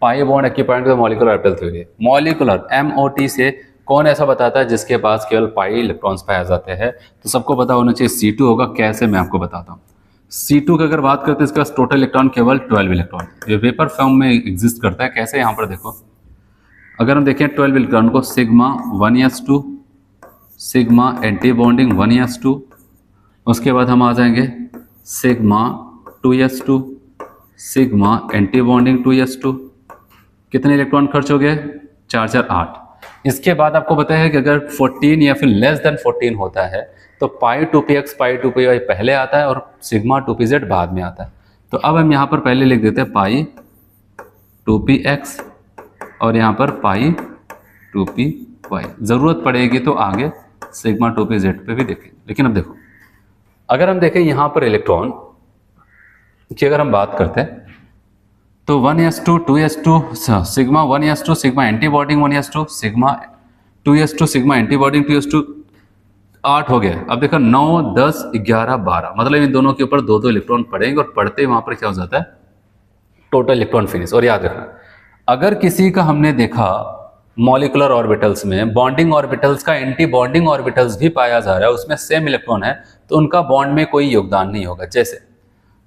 Pi bond occupied to molecular orbital theory. Molecular MOT से कौन ऐसा बताता है जिसके पास केवल पाई इलेक्ट्रॉन्स पाए जाते हैं। तो सबको पता होना चाहिए C2 होगा। कैसे, मैं आपको बताता हूँ। C2 की अगर बात करते हैं इसका टोटल इलेक्ट्रॉन केवल 12 इलेक्ट्रॉन, ये वेपर फॉर्म में एग्जिस्ट करता है। कैसे, यहाँ पर देखो, अगर हम देखें 12 इलेक्ट्रॉन को, sigma 1s2, sigma anti bonding 1s2, उसके बाद हम आ जाएंगे sigma 2s2, sigma anti bonding 2s2। कितने इलेक्ट्रॉन खर्च हो गए, 4 4 8। इसके बाद आपको पता है कि अगर 14 या फिर लेस देन 14 होता है तो पाई 2px पाई 2py पहले आता है और सिग्मा 2pz बाद में आता है। तो अब हम यहाँ पर पहले लिख देते हैं पाई 2px और यहाँ पर पाई 2py। ज़रूरत पड़ेगी तो आगे सिग्मा 2pz पे भी देखेंगे। लेकिन अब देखो, अगर हम देखें यहाँ पर इलेक्ट्रॉन की अगर हम बात करते हैं तो 1s2 2s2 sigma 1s2 sigma anti bonding 1s2 sigma 2s2 sigma anti bonding 2s2 8 हो गया। अब देखो 9 10 11 12, मतलब इन दोनों के ऊपर 2 इलेक्ट्रॉन पड़ेंगे और पढ़ते ही वहां पर क्या हो जाता है, टोटल इलेक्ट्रॉन फिनिश। और याद रखना, अगर किसी का हमने देखा मॉलिकुलर ऑर्बिटल्स में बॉन्डिंग ऑर्बिटल्स का एंटी बॉन्डिंग ऑर्बिटल्स भी पाया जा रहा है, उसमें सेम इलेक्ट्रॉन है, तो उनका बॉन्ड में कोई योगदान नहीं होगा। जैसे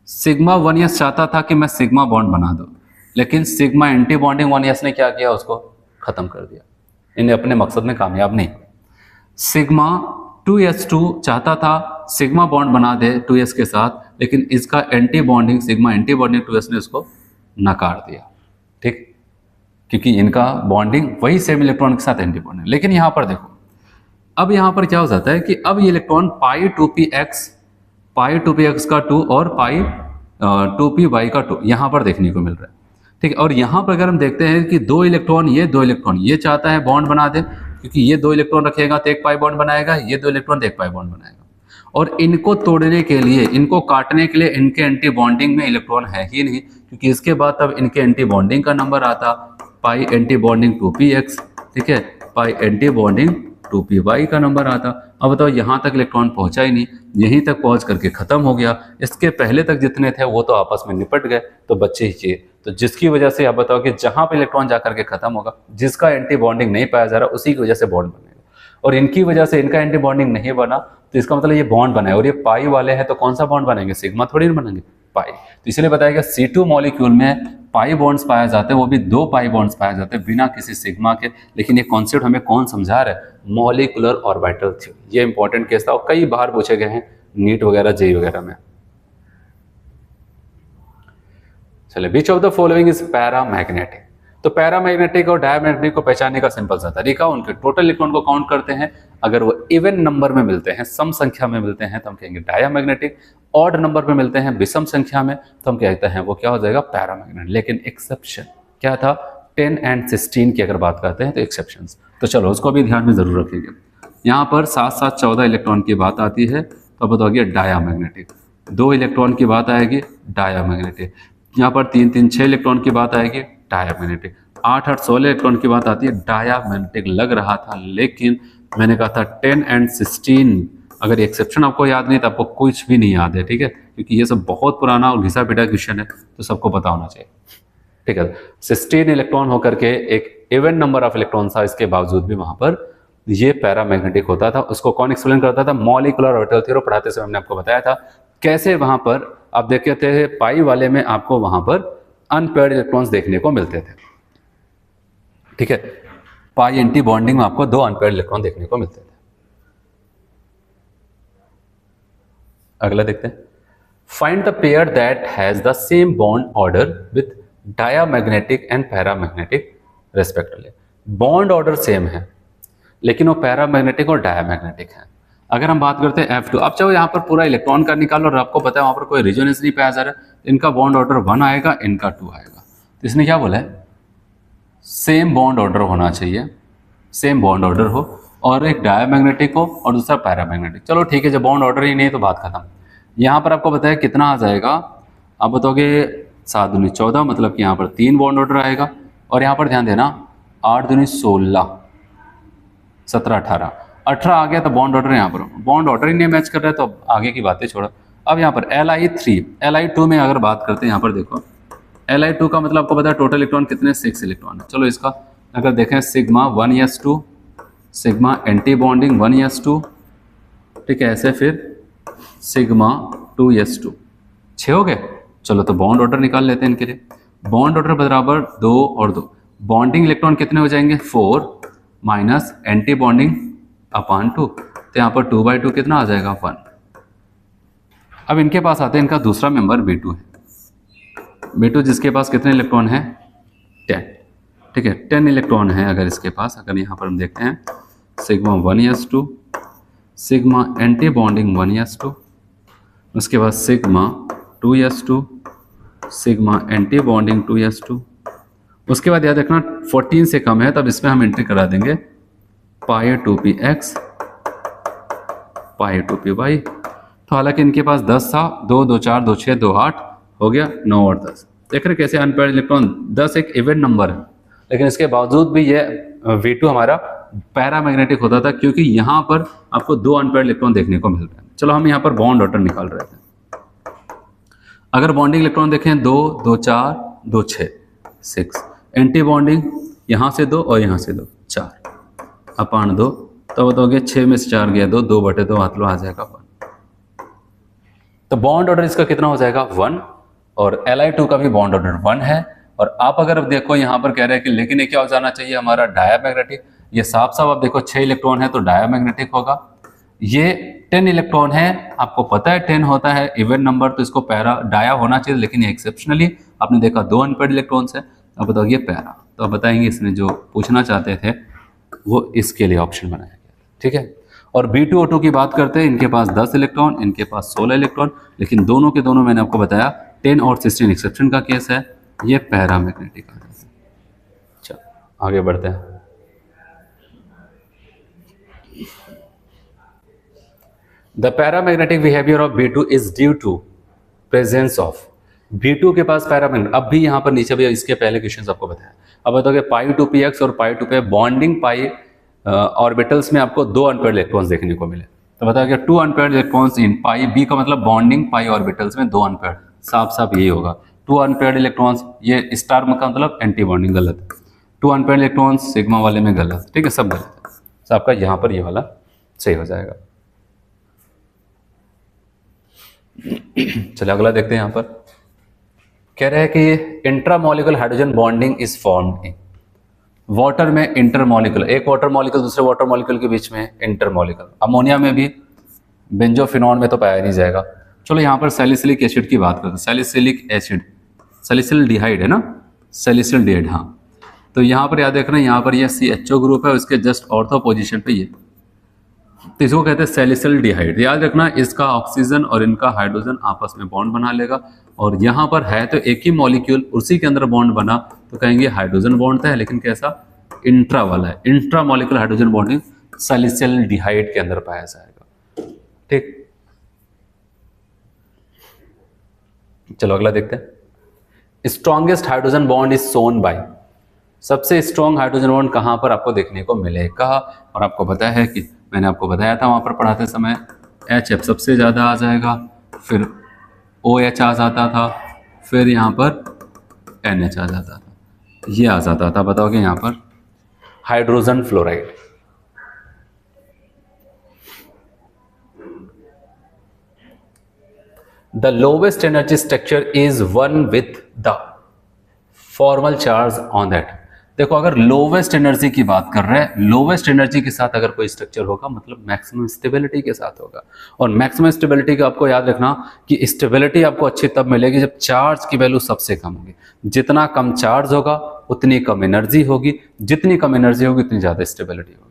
सिग्मा 1s चाहता था कि मैं सिग्मा बॉन्ड बना दूं, लेकिन सिग्मा एंटी बॉन्डिंग 1s ने क्या किया, उसको खत्म कर दिया। इन्हें अपने मकसद में कामयाब नहीं। सिग्मा 2s2 चाहता था सिग्मा बॉन्ड बना दे 2s के साथ, लेकिन इसका anti bonding sigma anti bonding 2s ने उसको नकार दिया। ठीक, क्योंकि इनका बॉन्डिंग वही सेम इलेक्ट्रॉन के साथ एंटी बॉन्डिंग। लेकिन यहां पर देखो, अब यहां पर क्या हो जाता है कि अब ये इलेक्ट्रॉन पाई 2px का 2 और पाई 2py का 2 यहां पर देखने को मिल रहा है। ठीक है, और यहां पर अगर हम देखते हैं कि 2 इलेक्ट्रॉन ये चाहता है बॉन्ड बना दे, क्योंकि ये 2 इलेक्ट्रॉन रखेगा तो एक पाई बॉन्ड बनाएगा, ये 2 इलेक्ट्रॉन एक पाई बॉन्ड बनाएगा। और इनको तोड़ने के लिए, इनको काटने के लिए इनके एंटी बॉन्डिंग में इलेक्ट्रॉन है ही नहीं, क्योंकि इसके बाद तब इनके एंटी बॉन्डिंग का नंबर आता पाई एंटी बॉन्डिंग 2px, ठीक है, पाई एंटी बॉन्डिंग 2py का नंबर आता। अब बताओ, यहाँ तक इलेक्ट्रॉन पहुंचा ही नहीं, यहीं तक पहुंच करके खत्म हो गया। इसके पहले तक जितने थे वो तो आपस में निपट गए, तो बच्चे ही चाहिए। तो जिसकी वजह से आप बताओ कि जहां पे इलेक्ट्रॉन जाकर के खत्म होगा, जिसका एंटी बॉन्डिंग नहीं पाया जा रहा, उसी की वजह से बॉन्ड बनेगा। और इनकी वजह से इनका एंटी बॉन्डिंग नहीं बना, तो इसका मतलब ये बॉन्ड बना है। और ये पाई वाले हैं तो कौन सा बॉन्ड बनेंगे, सिग्मा थोड़ी ना बनेंगे, पाई। तो इसलिए बताया गया C2 मॉलिक्यूल में पाई बॉन्ड्स पाए जाते हैं, वो भी 2 पाई बॉन्ड्स पाए जाते हैं बिना किसी सिग्मा के। लेकिन ये कॉन्सेप्ट हमें कौन समझा रहा है, मॉलिकुलर ऑर्बिटल थ्योरी। ये इंपॉर्टेंट केस था और कई बार पूछे गए हैं नीट वगैरह जेई वगैरह में। चलिए, विच of the following is paramagnetic. तो पैरामैग्नेटिक और डायमैग्नेटिक को पहचानने का सिंपल सा तरीका, उनके टोटल इलेक्ट्रॉन को काउंट करते हैं। अगर वो इवन नंबर में मिलते हैं, सम संख्या में मिलते हैं, तो हम कहेंगे डायामैग्नेटिक। ऑड नंबर पे मिलते हैं, विषम संख्या में, तो हम कहते हैं वो क्या हो जाएगा, पैरामैग्नेटिक। लेकिन एक्सेप्शन क्या था, 10 एंड 16 की अगर बात करते हैं तो एक्सेप्शंस, तो चलो उसको भी ध्यान में जरूर रखिएगा। यहाँ पर 7 7 14 इलेक्ट्रॉन की बात आती है तो अब बताओगे डायामैग्नेटिक। 2 इलेक्ट्रॉन की बात आएगी डायामैग्नेटिक। यहाँ पर 3 3 6 इलेक्ट्रॉन की बात आएगी डायामैग्नेटिक। 8 8 16 इलेक्ट्रॉन की बात आती है डायामैग्नेटिक। लग रहा था, लेकिन मैंने कहा था 10 एंड 16, अगर एक्सेप्शन आपको याद नहीं तो आपको कुछ भी नहीं याद है, ठीक है, क्योंकि ये सब बहुत पुराना और घिसा पिटा क्वेश्चन है, तो सबको पता होना चाहिए, ठीक है। 16 इलेक्ट्रॉन होकर के एक इवन नंबर ऑफ इलेक्ट्रॉन था, इसके बावजूद भी वहां पर ये पैरामैग्नेटिक होता था। उसको कौन एक्सप्लेन करता था, मॉलिक्यूलर ऑर्बिटल थ्योरम पढ़ाते समय हमने आपको बताया था कैसे वहां पर आप देखते थे पाई वाले में आपको वहां पर अनपेयर्ड इलेक्ट्रॉन्स देखने को मिलते थे, ठीक है। पाई एंटी बॉन्डिंग में आपको 2 अनपेयर्ड इलेक्ट्रॉन देखने को मिलते थे। अगला देखते हैं, find the pair that has the same bond order with diamagnetic and paramagnetic respectively. Bond order same है लेकिन वो पैरामैग्नेटिक और डायामैग्नेटिक है। अगर हम बात करते हैं F2, अब चाहे यहाँ पर पूरा इलेक्ट्रॉन का निकालो और आपको पता है वहां पर कोई रेजोनेंस नहीं पाया जा रहा है, इनका बॉन्ड ऑर्डर 1 आएगा, इनका 2 आएगा। तो इसने क्या बोला है, सेम बॉन्ड ऑर्डर होना चाहिए, सेम बॉन्ड ऑर्डर हो, और एक डायामैग्नेटिक हो और दूसरा पैरामैग्नेटिक। चलो ठीक है, जब बॉन्ड ऑर्डर ही नहीं तो बात खत्म। यहाँ पर आपको बताया कितना आ जाएगा, आप बताओगे 7 दूनी 14, मतलब कि यहाँ पर 3 बॉन्ड ऑर्डर आएगा। और यहाँ पर ध्यान देना 8 दूनी 16, 17 18 आ गया, तो बॉन्ड ऑर्डर यहाँ पर बॉन्ड ऑर्डर ही नहीं मैच कर रहा है, तो अब आगे की बातें छोड़ो। अब यहाँ पर Li3, Li2 में अगर बात करते हैं, यहाँ पर देखो Li2 का मतलब आपको पता है टोटल इलेक्ट्रॉन कितने, 6 इलेक्ट्रॉन है। चलो इसका अगर देखें sigma 1s2, sigma anti bonding 1s2, ठीक है, ऐसे फिर सिग्मा 2s2, 6 हो गए। चलो तो बॉन्ड ऑर्डर निकाल लेते हैं इनके लिए। बॉन्ड ऑर्डर बराबर 2 और 2, बॉन्डिंग इलेक्ट्रॉन कितने हो जाएंगे, 4 माइनस एंटी बॉन्डिंग अपान 2, तो यहाँ पर 2/2 कितना आ जाएगा, 1। अब इनके पास आते हैं, इनका दूसरा मेंबर B2 है। B2 जिसके पास कितने इलेक्ट्रॉन है, 10, ठीक है, 10 इलेक्ट्रॉन है अगर इसके पास। अगर यहाँ पर हम देखते हैं sigma 1s2, sigma anti bonding 1s2, उसके बाद sigma 2s2, sigma anti bonding 2s2। उसके बाद याद रखना 14 से कम है, तब इसमें हम एंट्री करा देंगे पाई 2px, पाई 2py। तो हालांकि इनके पास 10 था, 2 2 4 2 6 2 8 हो गया, 9 और 10। देख रहे कैसे अनपेयर्ड इलेक्ट्रॉन, 10 एक इवन नंबर है, लेकिन इसके बावजूद भी ये V2 हमारा पैरामैग्नेटिक होता था, क्योंकि यहाँ पर आपको 2 अनपेयर्ड इलेक्ट्रॉन देखने को मिलते हैं। चलो हम यहाँ पर बॉन्ड ऑर्डर निकाल रहे थे। अगर बॉन्डिंग इलेक्ट्रॉन देखें 2 2 4 2 6 6, एंटी बॉन्डिंग यहाँ से 2 और यहाँ से 2, 4 अपान 2, तो बताओगे 6 में से 4 गया 2, 2/2 हाथ लो आ जाएगा 1। तो बॉन्ड ऑर्डर इसका कितना हो जाएगा, 1, और Li2 का भी बॉन्ड ऑर्डर 1 है। और आप अगर देखो यहाँ पर कह रहे हैं कि लेकिन ये क्या हो जाना चाहिए हमारा, डायामैग्नेटिक। ये साफ साफ आप देखो 6 इलेक्ट्रॉन है तो डायामैग्नेटिक होगा। ये 10 इलेक्ट्रॉन है, आपको पता है 10 होता है इवन नंबर, तो इसको डाया होना चाहिए, लेकिन ये एक्सेप्शनली आपने देखा 2 अनपेयर्ड इलेक्ट्रॉन्स है। अब बताओ ये पैरा, तो अब बताएंगे इसने जो पूछना चाहते थे वो इसके लिए ऑप्शन बनाया गया, ठीक है। और B2O2 की बात करते हैं, इनके पास 10 इलेक्ट्रॉन, इनके पास 16 इलेक्ट्रॉन, लेकिन दोनों के दोनों मैंने आपको बताया 10 और 16 एक्सेप्शन का केस है, ये पैरामैग्नेटिक आ जाता है। चलो आगे बढ़ते हैं। The paramagnetic behaviour of B2 is due to presence of, B2 के पास पैरामैग्नेटिक, अब भी यहाँ पर नीचे भी इसके पहले क्वेश्चन आपको बताया। अब बताओगे पाई 2px और पाई 2p बॉन्डिंग पाई ऑर्बिटल्स में आपको 2 अनपेयर्ड इलेक्ट्रॉन्स देखने को मिले, तो बताओगे 2 unpaired electrons in pi B का मतलब बॉन्डिंग पाई ऑर्बिटल्स में 2 अनपेयर्ड, साफ साफ यही होगा 2 अनपेयर्ड इलेक्ट्रॉन्स। ये स्टार का मतलब एंटी बॉन्डिंग गलत, 2 अनपेयर्ड इलेक्ट्रॉन्स सिग्मा वाले में गलत, ठीक है, सब गलत है। तो आपका यहाँ पर ये वाला सही हो जाएगा। चलिए अगला देखते हैं। यहाँ पर कह रहे हैं कि intramolecular hydrogen bonding is formed in water में, इंटरमोलिकुलर, एक वाटर मॉलिक्यूल दूसरे वाटर मॉलिक्यूल के बीच में इंटरमोलिकुलर। अमोनिया में भी, बेंजोफिनॉल में तो पाया नहीं जाएगा। चलो यहाँ पर सैलिसिलिक एसिड की बात करते हैं। सैलिसिलिक एसिड, सैलिसिलडिहाइड है ना, सैलिसिलडिहाइड, हाँ। तो यहाँ पर याद रखना, यहाँ पर ये CHO ग्रुप है, उसके जस्ट ऑर्थो पोजीशन पे ये तो इसको कहते हैं सैलिसिल डिहाइड। याद रखना, इसका ऑक्सीजन और इनका हाइड्रोजन आपस में बॉन्ड बना लेगा, और यहाँ पर है तो एक ही मॉलिक्यूल, उसी के अंदर बॉन्ड बना तो कहेंगे हाइड्रोजन बॉन्ड था, लेकिन कैसा, इंट्रा वाला है, intra molecular hydrogen bonding salicylaldehyde के अंदर पाया जाएगा। ठीक, चलो अगला देखते हैं। Strongest hydrogen bond is shown by, सबसे स्ट्रॉन्ग हाइड्रोजन बॉन्ड कहां पर आपको देखने को मिलेगा, और आपको पता है कि मैंने आपको बताया था वहां पर पढ़ाते समय HF सबसे ज्यादा आ जाएगा, फिर OH आ जाता था, फिर यहां पर NH आ जाता था, ये आ जाता था, बताओगे यहां पर hydrogen fluoride. The lowest energy structure is one with the formal charge on that। देखो, अगर लोवेस्ट एनर्जी की बात कर रहे हैं, लोवेस्ट एनर्जी के साथ अगर कोई स्ट्रक्चर होगा मतलब मैक्सिमम स्टेबिलिटी के साथ होगा। और मैक्सिमम स्टेबिलिटी का आपको याद रखना कि स्टेबिलिटी आपको अच्छी तब मिलेगी जब चार्ज की वैल्यू सबसे कम होगी। जितना कम चार्ज होगा उतनी कम एनर्जी होगी, जितनी कम एनर्जी होगी उतनी ज़्यादा स्टेबिलिटी होगी।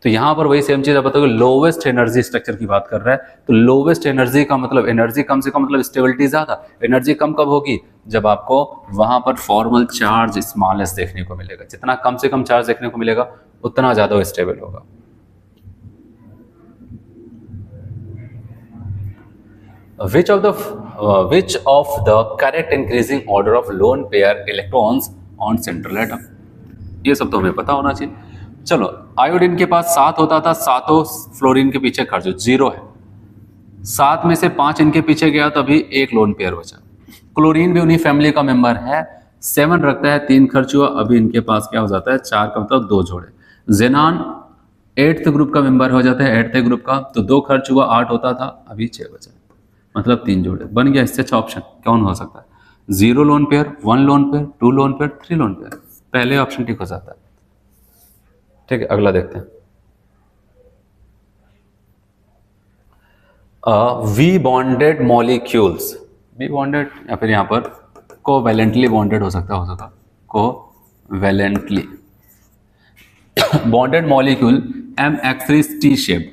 तो यहाँ पर वही सेम चीज़ आप बताओगे, लोवेस्ट एनर्जी स्ट्रक्चर की बात कर रहा है, तो लोवेस्ट एनर्जी का मतलब एनर्जी कम से कम मतलब स्टेबिलिटी ज़्यादा। एनर्जी कम कब होगी, जब आपको वहाँ पर फॉर्मल चार्ज स्मॉलेस्ट देखने को मिलेगा। जितना कम से कम चार्ज देखने को मिलेगा उतना ज़्यादा वो स्टेबल होगा। Which of the correct increasing order of lone pair electrons on central atom? ये सब तो हमें पता होना चाहिए। चलो, आयोडीन के पास 7 होता था, सातों फ्लोरीन के पीछे खर्च, 0 है। 7 में से 5 इनके पीछे गया तो अभी 1 लोन पेयर बचा। क्लोरीन भी उन्हीं फैमिली का मेंबर है, 7 रखता है, 3 खर्च हुआ, अभी इनके पास क्या हो जाता है, 4 का मतलब 2 जोड़े। जेनान 8th ग्रुप का मेंबर हो जाता है, 8th ग्रुप का, तो 2 खर्च हुआ, 8 होता था, अभी 6 बचा, मतलब 3 जोड़े बन गया। इससे अच्छा ऑप्शन कौन हो सकता है, 0 lone pair, 1 lone pair, 2 lone pair, 3 lone pair. पहले ऑप्शन ठीक हो जाता है। ठीक है, अगला देखते हैं। V bonded molecules, V bonded या फिर यहां पर कोवैलेंटली बॉन्डेड हो सकता है, covalently bonded molecule MX3 T shape.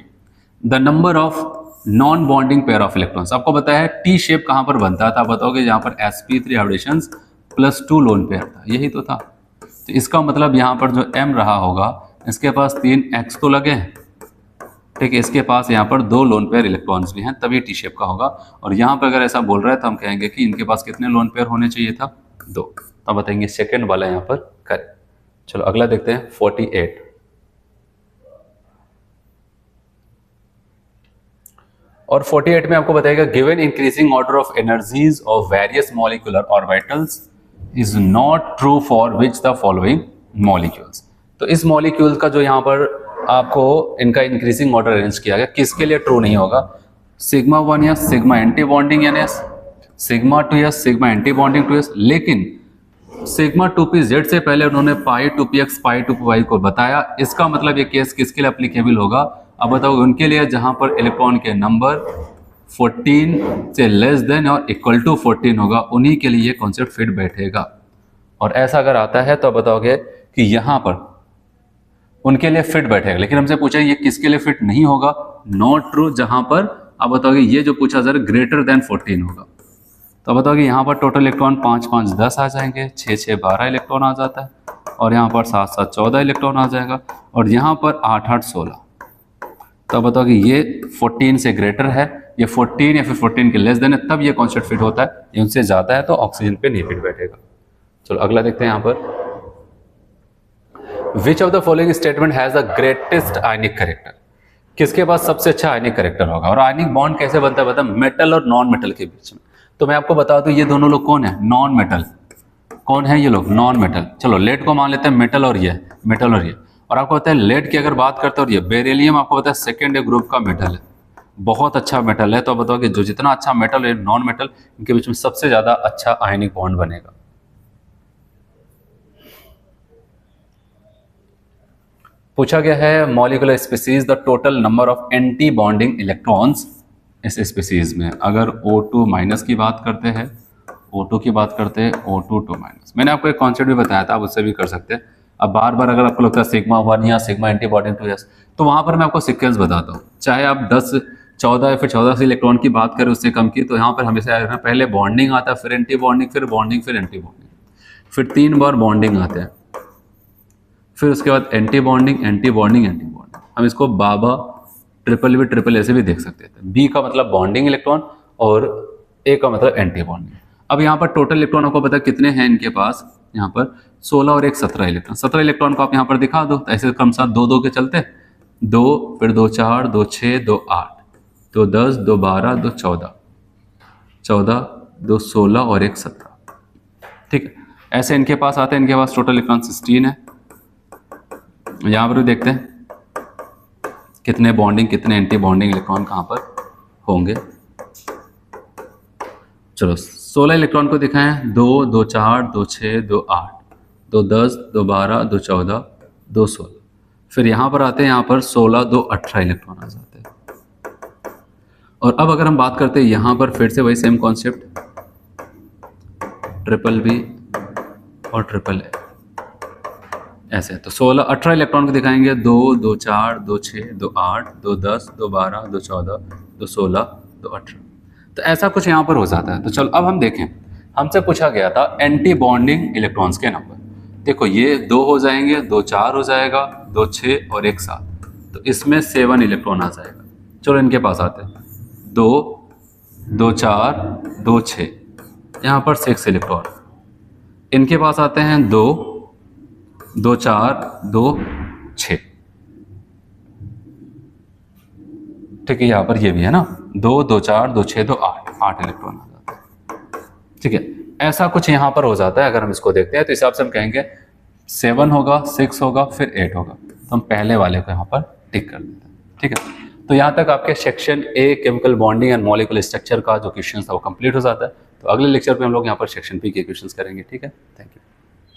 The number of non bonding pair of electrons, आपको बताया है टी शेप कहां पर बनता था, बताओगे जहां पर sp3 हाइब्रिडेशंस प्लस 2 लोन पेयर था, यही तो था। तो इसका मतलब यहां पर जो M रहा होगा, इसके पास 3 X तो लगे हैं, ठीक है, इसके पास यहाँ पर 2 लोन पेयर इलेक्ट्रॉन्स भी हैं, तभी टी शेप का होगा। और यहाँ पर अगर ऐसा बोल रहा है तो हम कहेंगे कि इनके पास कितने लोन पेयर होने चाहिए था, 2, तब बताएंगे सेकंड वाला यहाँ पर करें। चलो अगला देखते हैं 48। और 48 में आपको बताएगा given increasing order of energies of various molecular orbitals is not true for which the following molecules. तो इस मॉलिक्यूल का जो यहाँ पर आपको इनका इंक्रीजिंग ऑर्डर अरेंज किया गया, किसके लिए ट्रू नहीं होगा, सिग्मा 1 या सिग्मा एंटी बॉन्डिंग यानी सिग्मा 2 या सिग्मा एंटी बॉन्डिंग 2s। लेकिन सिग्मा 2p z से पहले उन्होंने पाई 2px पाई 2py को बताया, इसका मतलब ये केस किसके लिए एप्लीकेबल होगा, अब बताओ उनके लिए जहां पर इलेक्ट्रॉन के नंबर 14 से लेस देन और इक्वल टू 14 होगा, उन्हीं के लिए ये कॉन्सेप्ट फिट बैठेगा। और ऐसा अगर आता है तो अब बताओगे कि यहां पर उनके लिए फिट बैठेगा। लेकिन हमसे पूछा ये किसके लिए फिट नहीं होगा, नॉट ट्रू, जहां पर अब बताओगे ये जो पूछा जरा ग्रेटर देन 14 होगा। तो बताओगे यहाँ पर टोटल इलेक्ट्रॉन 5 5 10 आ जाएंगे, 6 6 12 इलेक्ट्रॉन आ जाता है, और यहाँ पर 7 7 14 इलेक्ट्रॉन आ जाएगा, और यहाँ पर 8 8 16। तो बताओगे ये 14 से ग्रेटर है, ये 14 या फिर 14 के लेस देन है, तब ये कॉन्सेप्ट फिट होता है, ये उनसे ज़्यादा है तो ऑक्सीजन पे नहीं फिट बैठेगा। चलो अगला देखते हैं यहाँ पर, which of the following statement has the greatest ionic character, किसके पास सबसे अच्छा आयनिक करेक्टर होगा। और आयनिक बॉन्ड कैसे बनता है, बता, मेटल और नॉन मेटल के बीच में। तो मैं आपको बता दूं ये दोनों लोग कौन है, नॉन मेटल, कौन है ये लोग, नॉन मेटल। चलो लेड को मान लेते हैं मेटल और ये मेटल और ये, और आपको पता है लेड की अगर बात करते हैं, और ये बेरिलियम आपको पता है सेकेंड ग्रुप का मेटल है, बहुत अच्छा मेटल है। तो बताओ कि जो जितना अच्छा मेटल है नॉन मेटल, इनके बीच में सबसे ज्यादा अच्छा आयनिक बॉन्ड बनेगा। पूछा गया है molecular species the total number of anti bonding electrons इस स्पीसीज में। अगर O2 माइनस की बात करते हैं, O2 की बात करते हैं, O2 2 माइनस, मैंने आपको एक कॉन्सेप्ट भी बताया था, आप उससे भी कर सकते हैं। अब बार बार अगर आपको लगता है सिग्मा 1 या sigma anti bonding two s, तो वहां पर मैं आपको सीक्वेंस बताता हूँ। चाहे आप 10 14 या फिर 14 से इलेक्ट्रॉन की बात करें उससे कम की, तो यहाँ पर हमेशा आएगा पहले बॉन्डिंग आता है, फिर एंटी बॉन्डिंग, फिर बॉन्डिंग, फिर एंटी बॉन्डिंग, फिर 3 बार बॉन्डिंग आते हैं, फिर उसके बाद anti bonding, anti bonding, anti bonding. हम इसको बाबा ट्रिपल बी ट्रिपल ए से भी देख सकते थे। बी का मतलब बॉन्डिंग इलेक्ट्रॉन और ए का मतलब एंटी बॉन्डिंग। अब यहाँ पर टोटल इलेक्ट्रॉन आपको पता कितने हैं इनके पास, यहाँ पर 16 और एक 17 इलेक्ट्रॉन। 17 इलेक्ट्रॉन को आप यहाँ पर दिखा दो, तो ऐसे क्रम साथ 2 के चलते, 2 फिर 2 4 2 6 2 8 2 10 2 12 2 14 14 2 16 और एक 17। ठीक है, ऐसे इनके पास आते हैं। इनके पास टोटल इलेक्ट्रॉन 16 है। यहाँ पर भी देखते हैं कितने बॉन्डिंग कितने एंटी बॉन्डिंग इलेक्ट्रॉन कहाँ पर होंगे। चलो 16 इलेक्ट्रॉन को दिखाएं, 2 2 4 2 6 2 8 2 10 2 12 2 14 2 16। फिर यहाँ पर आते हैं, यहाँ पर 16 2 18 इलेक्ट्रॉन आ जाते हैं। और अब अगर हम बात करते हैं यहाँ पर फिर से वही सेम कॉन्सेप्ट, ट्रिपल बी और ट्रिपल ए ऐसे। तो 16 18 इलेक्ट्रॉन को दिखाएंगे, 2 2 4 2 6 2 8 2 10 2 12 2 14 2 16 2 18। तो ऐसा कुछ यहाँ पर हो जाता है। तो चलो अब हम देखें, हमसे पूछा गया था एंटी बॉन्डिंग इलेक्ट्रॉन्स के नंबर। देखो ये 2 हो जाएंगे, 2 4 हो जाएगा, 2 6 और एक 7, तो इसमें 7 इलेक्ट्रॉन आ जाएगा। चलो इनके पास आते हैं, 2 2 4 2 6, यहाँ पर 6 इलेक्ट्रॉन। इनके पास आते हैं 2 2 4 2 6। ठीक है, यहाँ पर ये भी है ना, 2 2 4 2 6 2 8 इलेक्ट्रॉन आ जाता है। ठीक है, ऐसा कुछ यहाँ पर हो जाता है। अगर हम इसको देखते हैं तो इस हिसाब से हम कहेंगे 7 होगा, 6 होगा, फिर 8 होगा। तो हम पहले वाले को यहाँ पर टिक कर देते हैं। ठीक है, तो यहाँ तक आपके section a chemical bonding and molecular structure का जो क्वेश्चन था वो कंप्लीट हो जाता है। तो अगले लेक्चर पे हम लोग यहाँ पर सेक्शन बी के क्वेश्चंस करेंगे। ठीक है, थैंक यू।